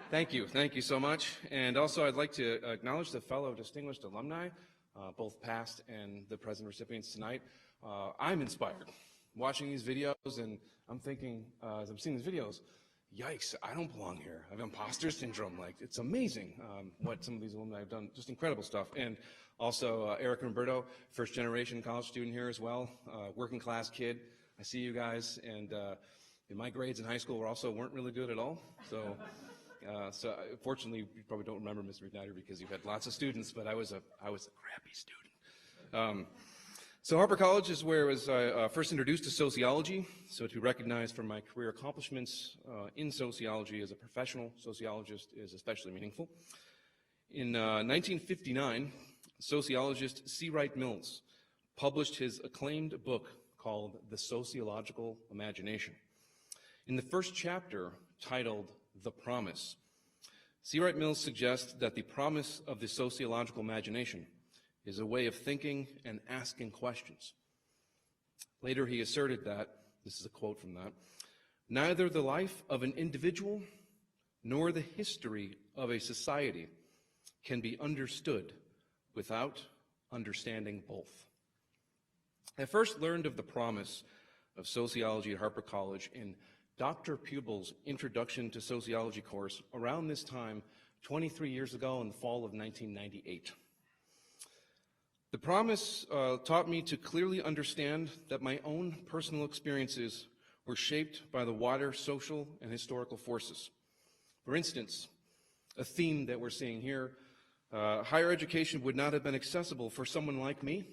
thank you so much. And also I'd like to acknowledge the fellow distinguished alumni, both past and the present recipients tonight. I'm inspired watching these videos, and I'm thinking, as I'm seeing these videos, yikes, I don't belong here. I have imposter syndrome. It's amazing what some of these alumni have done, just incredible stuff. And also Eric and Roberto, first generation college student here as well, working class kid. I see you guys, and in my grades in high school weren't really good at all. So, fortunately, you probably don't remember Mr. Mcknighter because you've had lots of students, but I was a crappy student. So Harper College is where I was first introduced to sociology. So to be recognized for my career accomplishments in sociology as a professional sociologist is especially meaningful. In 1959, sociologist C. Wright Mills published his acclaimed book called The Sociological Imagination. In the first chapter, titled The Promise, C. Wright Mills suggests that the promise of the sociological imagination is a way of thinking and asking questions. Later, he asserted that, this is a quote from that, neither the life of an individual nor the history of a society can be understood without understanding both. I first learned of the promise of sociology at Harper College in Dr. Pubel's Introduction to Sociology course around this time 23 years ago in the fall of 1998. The promise taught me to clearly understand that my own personal experiences were shaped by the wider social and historical forces. For instance, a theme that we're seeing here, higher education would not have been accessible for someone like me,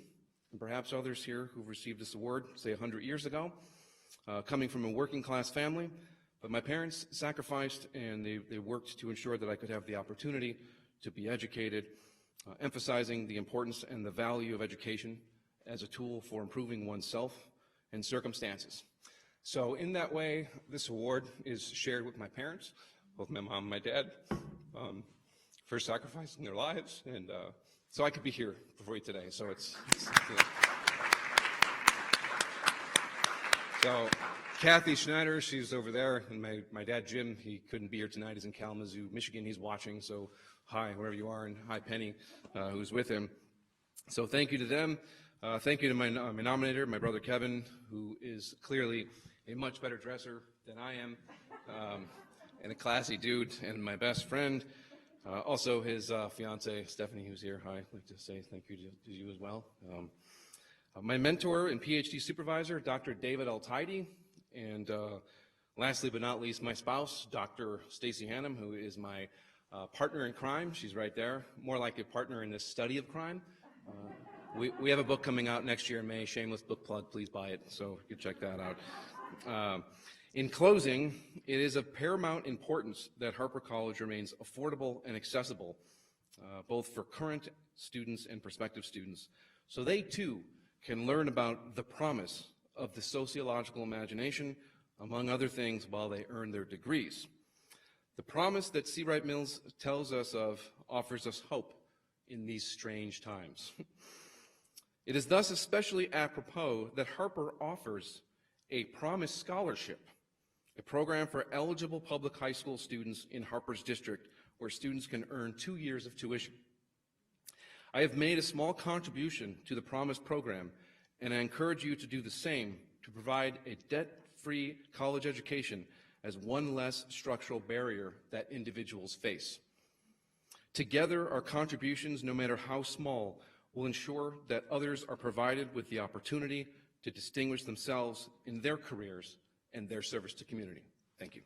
and perhaps others here who received this award, say 100 years ago, coming from a working class family, but my parents sacrificed and they worked to ensure that I could have the opportunity to be educated, emphasizing the importance and the value of education as a tool for improving oneself and circumstances. So in that way, this award is shared with my parents, both my mom and my dad, for sacrificing their lives, and so I could be here before you today. So it's So Kathy Schneider, she's over there, and my dad Jim, he couldn't be here tonight. He's in Kalamazoo, Michigan. He's watching, so hi, wherever you are, and hi, Penny, who's with him. So thank you to them. Thank you to my nominator, my brother Kevin, who is clearly a much better dresser than I am, and a classy dude, and my best friend. Also his fiance, Stephanie, who's here. Hi, I'd like to say thank you to you as well. My mentor and PhD supervisor, Dr. David Altidy, and lastly but not least, my spouse, Dr. Stacy Hannum, who is my partner in crime. She's right there, more like a partner in the study of crime. We have a book coming out next year in May, shameless book plug, please buy it, so you can check that out. In closing, it is of paramount importance that Harper College remains affordable and accessible, both for current students and prospective students, so they too can learn about the promise of the sociological imagination, among other things, while they earn their degrees. The promise that C. Wright Mills tells us of offers us hope in these strange times. It is thus especially apropos that Harper offers a Promise Scholarship, a program for eligible public high school students in Harper's district, where students can earn 2 years of tuition. I have made a small contribution to the Promise program, and I encourage you to do the same to provide a debt-free college education as one less structural barrier that individuals face. Together, our contributions, no matter how small, will ensure that others are provided with the opportunity to distinguish themselves in their careers and their service to community. Thank you.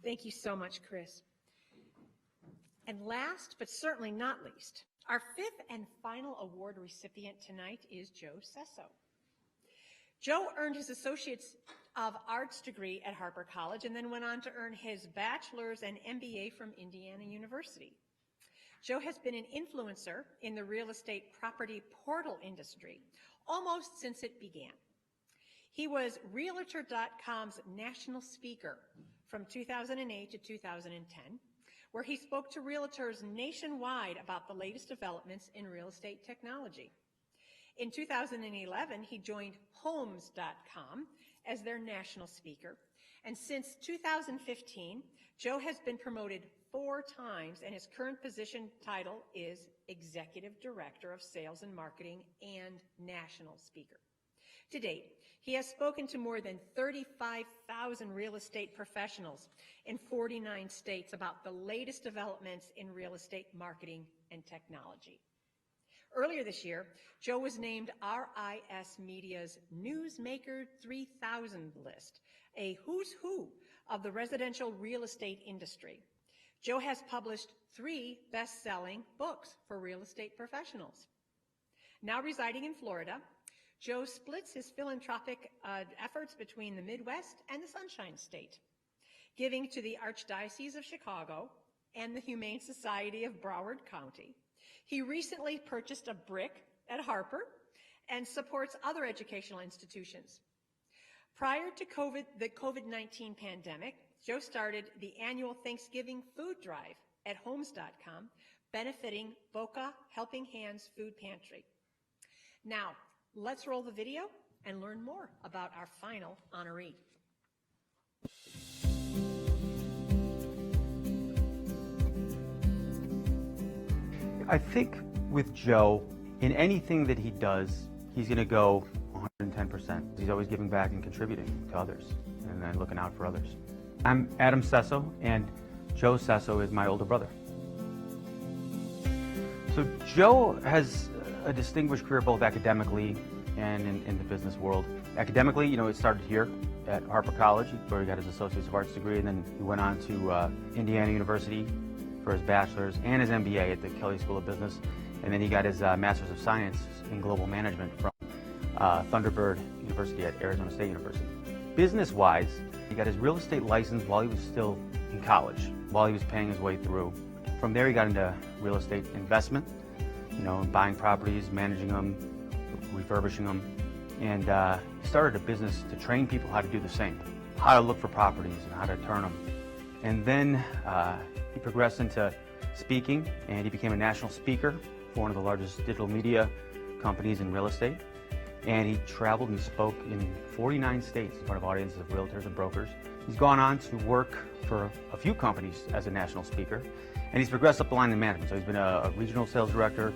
Thank you so much, Chris. And last, but certainly not least, our fifth and final award recipient tonight is Joe Sesso. Joe earned his Associates of Arts degree at Harper College and then went on to earn his bachelor's and MBA from Indiana University. Joe has been an influencer in the real estate property portal industry almost since it began. He was Realtor.com's national speaker from 2008 to 2010, where he spoke to realtors nationwide about the latest developments in real estate technology. In 2011, he joined Homes.com as their national speaker, and since 2015, Joe has been promoted 4 times, and his current position title is Executive Director of Sales and Marketing and National Speaker. To date, he has spoken to more than 35,000 real estate professionals in 49 states about the latest developments in real estate marketing and technology. Earlier this year, Joe was named RIS Media's Newsmaker 3000 list, a who's who of the residential real estate industry. Joe has published 3 best-selling books for real estate professionals. Now residing in Florida, Joe splits his philanthropic efforts between the Midwest and the Sunshine State, giving to the Archdiocese of Chicago, and the Humane Society of Broward County. He recently purchased a brick at Harper and supports other educational institutions. Prior to the COVID-19 pandemic, Joe started the annual Thanksgiving food drive at homes.com, benefiting Boca Helping Hands Food Pantry. Now, let's roll the video and learn more about our final honoree. I think with Joe, in anything that he does, he's going to go 110%. He's always giving back and contributing to others and then looking out for others. I'm Adam Sesso, and Joe Sesso is my older brother. So Joe has a distinguished career both academically and in the business world. Academically, it started here at Harper College, where he got his Associates of Arts degree, and then he went on to Indiana University for his bachelor's and his MBA at the Kelley School of Business, and then he got his Master's of Science in Global Management from Thunderbird University at Arizona State University. Business-wise, he got his real estate license while he was still in college, while he was paying his way through. From there, he got into real estate investment, buying properties, managing them, refurbishing them, and he started a business to train people how to do the same, how to look for properties and how to turn them. And then he progressed into speaking, and he became a national speaker for one of the largest digital media companies in real estate. And he traveled and spoke in 49 states in front of audiences of realtors and brokers. He's gone on to work for a few companies as a national speaker, and he's progressed up the line in management. So he's been a regional sales director,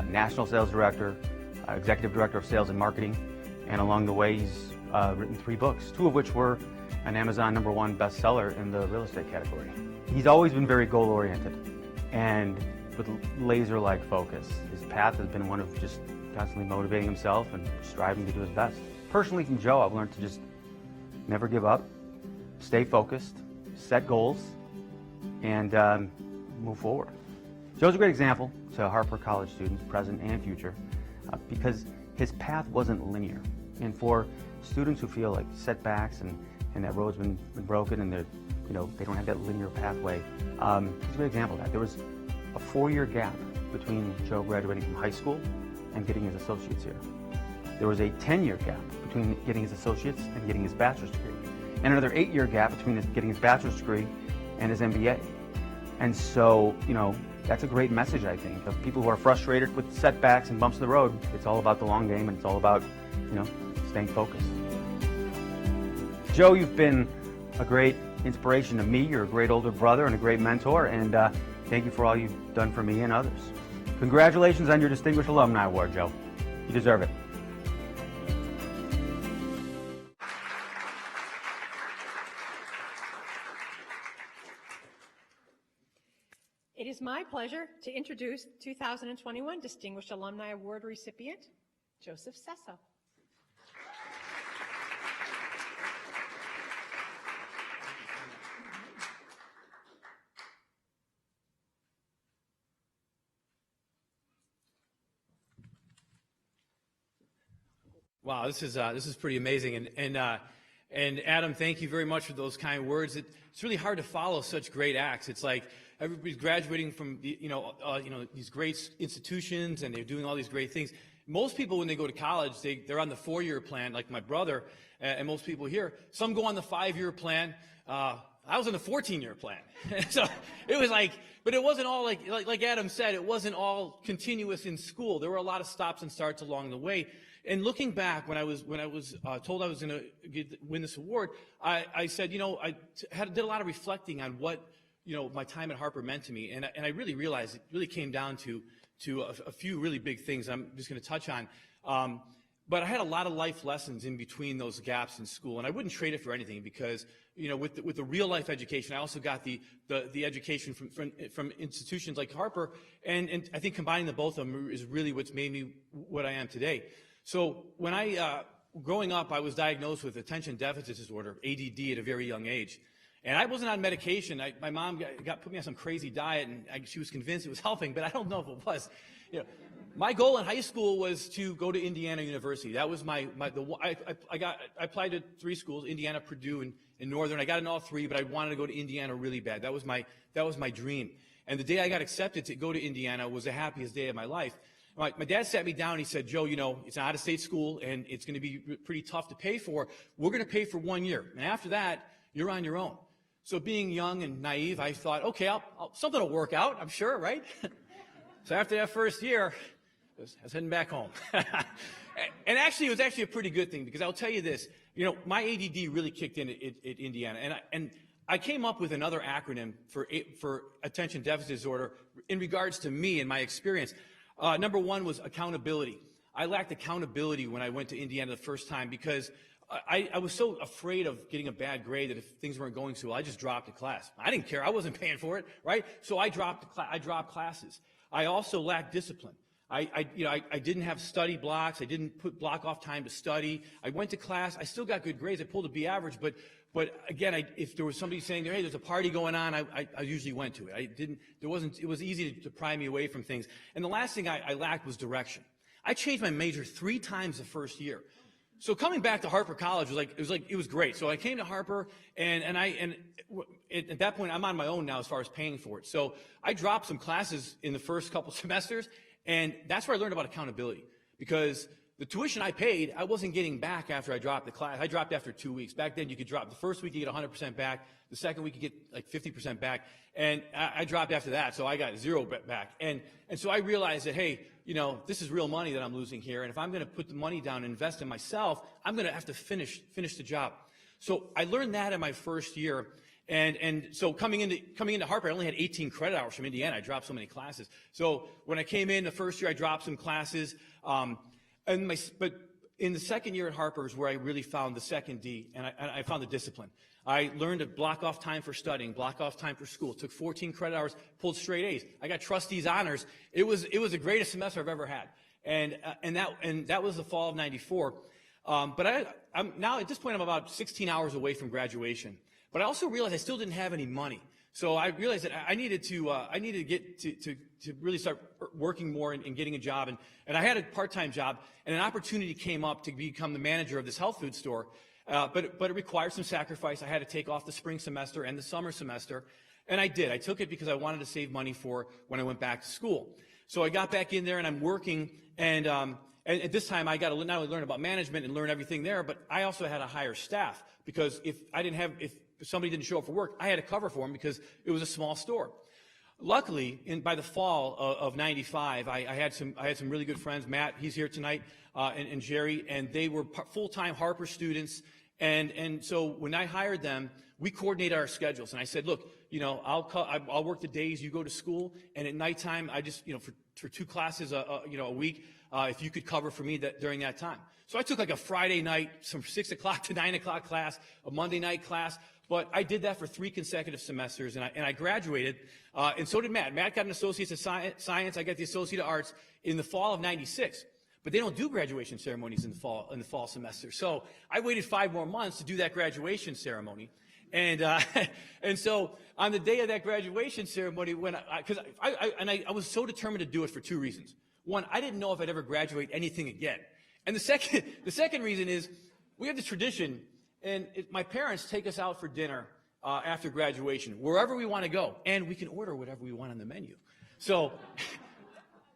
national sales director, executive director of sales and marketing, and along the way he's written 3 books, 2 of which were an Amazon #1 bestseller in the real estate category. He's always been very goal-oriented and with laser-like focus. His path has been one of just constantly motivating himself and striving to do his best. Personally, from Joe, I've learned to just never give up, stay focused, set goals, and move forward. Joe's a great example to Harper College students, present and future, because his path wasn't linear. And for students who feel like setbacks and that road's been broken and they don't have that linear pathway, he's a great example of that. There was a 4-year gap between Joe graduating from high school and getting his associates here. There was a 10-year gap between getting his associates and getting his bachelor's degree, and another 8-year gap between getting his bachelor's degree and his MBA. And so, that's a great message, I think, of people who are frustrated with setbacks and bumps in the road. It's all about the long game, and it's all about, staying focused. Joe, you've been a great inspiration to me. You're a great older brother and a great mentor, and thank you for all you've done for me and others. Congratulations on your Distinguished Alumni Award, Joe. You deserve it. It is my pleasure to introduce 2021 Distinguished Alumni Award recipient, Joseph Sesso. Wow, this is pretty amazing, and Adam, thank you very much for those kind words. It's really hard to follow such great acts. It's like everybody's graduating from these great institutions, and they're doing all these great things. Most people, when they go to college, they're on the 4-year plan, like my brother, and most people here. Some go on the 5-year plan. I was on the 14-year plan, so it was like. But it wasn't all like Adam said. It wasn't all continuous in school. There were a lot of stops and starts along the way. And looking back, when I was told I was going to win this award, I said, I did a lot of reflecting on what my time at Harper meant to me, and I really realized it really came down to a few really big things I'm just going to touch on. But I had a lot of life lessons in between those gaps in school, and I wouldn't trade it for anything because with the real life education, I also got the education from institutions like Harper, and I think combining the both of them is really what's made me what I am today. So when growing up, I was diagnosed with attention deficit disorder, ADD, at a very young age. And I wasn't on medication. My mom put me on some crazy diet, and she was convinced it was helping, but I don't know if it was. My goal in high school was to go to Indiana University. That was I applied to 3 schools, Indiana, Purdue, in Northern. I got in all three, but I wanted to go to Indiana really bad. That was my dream. And the day I got accepted to go to Indiana was the happiest day of my life. My dad sat me down and he said, Joe, you know, it's an out-of-state school and it's going to be pretty tough to pay for. We're going to pay for 1 year. And after that, you're on your own. So being young and naive, I thought, okay, something will work out, I'm sure, right? So after that first year, I was heading back home. And actually, it was actually a pretty good thing, because I'll tell you this, you know, my ADD really kicked in at Indiana. And I came up with another acronym for attention deficit disorder in regards to me and my experience. Number one was accountability. I lacked accountability when I went to Indiana the first time, because I was so afraid of getting a bad grade that if things weren't going so well, I just dropped a class. I didn't care. I wasn't paying for it, right? So I dropped classes. I also lacked discipline. I didn't have study blocks. I didn't block off time to study. I went to class. I still got good grades. I pulled a B average, but again, if there was somebody saying, hey, there's a party going on, I usually went to it. It was easy to pry me away from things. And the last thing I lacked was direction. I changed my major 3 times the first year. So coming back to Harper College it was great. So I came to Harper, and at that point I'm on my own now as far as paying for it. So I dropped some classes in the first couple semesters, and that's where I learned about accountability, because the tuition I paid, I wasn't getting back after I dropped the class. I dropped after 2 weeks. Back then, you could drop. The first week, you get 100% back. The second week, you get like 50% back. And I dropped after that, so I got 0 back. And so I realized that, hey, you know, this is real money that I'm losing here. And if I'm going to put the money down and invest in myself, I'm going to have to finish the job. So I learned that in my first year. And so coming into Harper, I only had 18 credit hours from Indiana. I dropped so many classes. So when I came in the first year, I dropped some classes. But in the second year at Harper is where I really found the second D, and I found the discipline. I learned to block off time for studying, block off time for school. Took 14 credit hours, pulled straight A's. I got Trustees honors. It was the greatest semester I've ever had, and that was the fall of '94. But I'm now at this point I'm about 16 hours away from graduation. But I also realized I still didn't have any money. So I realized that I needed to get to really start working more and getting a job. And I had a part-time job, and an opportunity came up to become the manager of this health food store. But it required some sacrifice. I had to take off the spring semester and the summer semester. And I did. I took it because I wanted to save money for when I went back to school. So I got back in there, and I'm working. And at this time, I got to not only learn about management and learn everything there, but I also had to hire staff, because if somebody didn't show up for work, I had to cover for them because it was a small store. Luckily, by the fall of '95, I had some really good friends. Matt, he's here tonight, and Jerry, and they were full-time Harper students. And so when I hired them, we coordinated our schedules. And I said, look, you know, I'll work the days you go to school, and at nighttime, I just, you know, for 2 classes a week, if you could cover for me during that time. So I took like a Friday night, from 6 o'clock to 9 o'clock class, a Monday night class. But I did that for 3 consecutive semesters, and I graduated, and so did Matt. Matt got an Associate's of Science. I got the Associate of Arts in the fall of '96. But they don't do graduation ceremonies in the fall semester. So I waited 5 more months to do that graduation ceremony. And so on the day of that graduation ceremony, I was so determined to do it for 2 reasons. One, I didn't know if I'd ever graduate anything again. And the second reason is we have the tradition, and my parents take us out for dinner after graduation, wherever we want to go, and we can order whatever we want on the menu. So,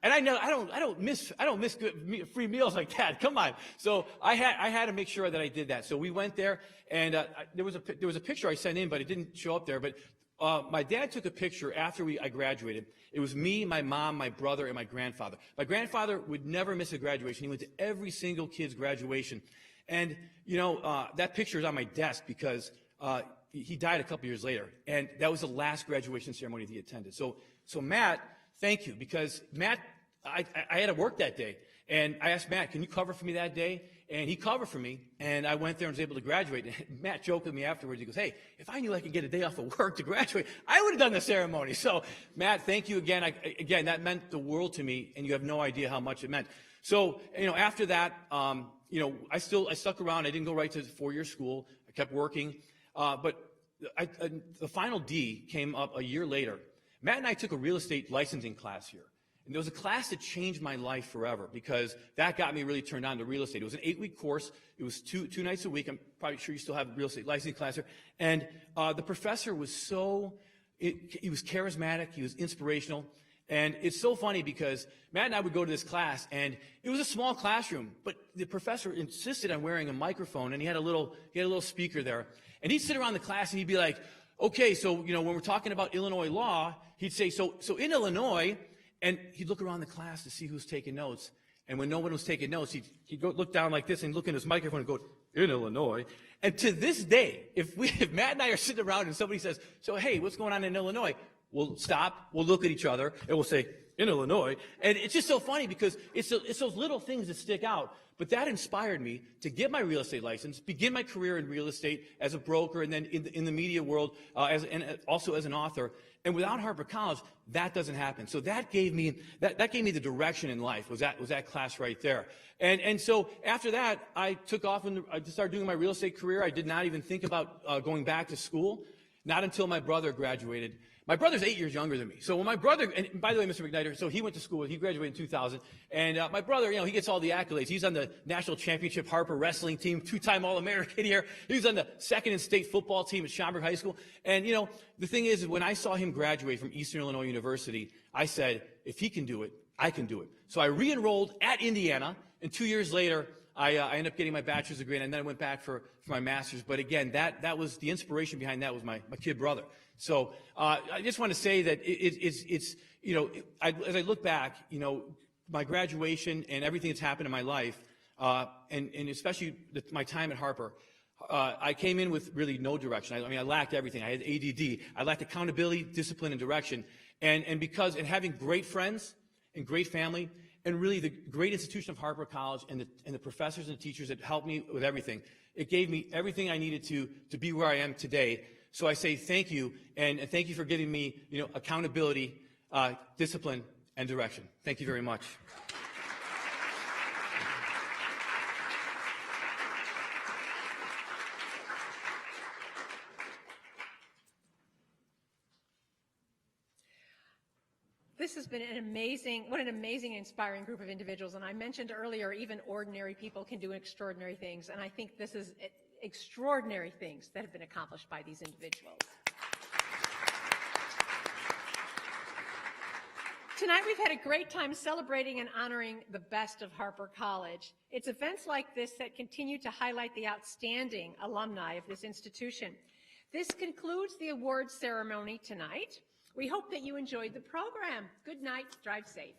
and I don't miss good free meals like that. Come on. So I had to make sure that I did that. So we went there, and there was a picture I sent in, but it didn't show up there. But my dad took a picture after I graduated. It was me, my mom, my brother, and my grandfather. My grandfather would never miss a graduation. He went to every single kid's graduation. And, you know, that picture is on my desk because he died a couple years later. And that was the last graduation ceremony that he attended. So Matt, thank you, because Matt, I had to work that day. And I asked Matt, can you cover for me that day? And he covered for me, and I went there and was able to graduate. And Matt joked with me afterwards. He goes, hey, if I knew I could get a day off of work to graduate, I would have done the ceremony. So, Matt, thank you again. Again, that meant the world to me, and you have no idea how much it meant. So, you know, after that, you know, I stuck around. I didn't go right to 4-year school. I kept working. But the final D came up a year later. Matt and I took a real estate licensing class here. And there was a class that changed my life forever because that got me really turned on to real estate. It was an 8-week course. It was two nights a week. I'm probably sure you still have a real estate licensing class here. And the professor was he was charismatic. He was inspirational. And it's so funny because Matt and I would go to this class, and it was a small classroom, but the professor insisted on wearing a microphone, and he had a little speaker there. And he'd sit around the class, and he'd be like, okay, so, when we're talking about Illinois law, he'd say, so in Illinois, and he'd look around the class to see who's taking notes. And when no one was taking notes, he'd go look down like this and look in his microphone and go, in Illinois. And to this day, if Matt and I are sitting around and somebody says, so hey, what's going on in Illinois? We'll stop, we'll look at each other, and we'll say, in Illinois. And it's just so funny because it's those little things that stick out. But that inspired me to get my real estate license, begin my career in real estate as a broker, and then in the media world, and also as an author. And without Harper College, that doesn't happen. So that gave me the direction in life. Was that class right there? And so after that, I took off and I just started doing my real estate career. I did not even think about going back to school, not until my brother graduated. My brother's 8 years younger than me. So when my brother, and by the way, Mr. Mcknighter, so he went to school, he graduated in 2000, and my brother, he gets all the accolades. He's on the national championship Harper wrestling team, 2-time All-American here. He was on the second in state football team at Schaumburg High School. And, the thing is, when I saw him graduate from Eastern Illinois University, I said, if he can do it, I can do it. So I re-enrolled at Indiana, and 2 years later, I ended up getting my bachelor's degree, and then I went back for my master's. But again, that was the inspiration behind that was my kid brother. So I just want to say that as I look back, my graduation and everything that's happened in my life, and especially my time at Harper, I came in with really no direction. I lacked everything. I had ADD. I lacked accountability, discipline, and direction. And having great friends and great family, and really the great institution of Harper College and the professors and the teachers that helped me with everything, it gave me everything I needed to be where I am today. So I say thank you, and thank you for giving me, accountability, discipline, and direction. Thank you very much. This has been an amazing and inspiring group of individuals. And I mentioned earlier, even ordinary people can do extraordinary things. And I think this is extraordinary things that have been accomplished by these individuals. Tonight we've had a great time celebrating and honoring the best of Harper College. It's events like this that continue to highlight the outstanding alumni of this institution. This concludes the awards ceremony tonight. We hope that you enjoyed the program. Good night, drive safe.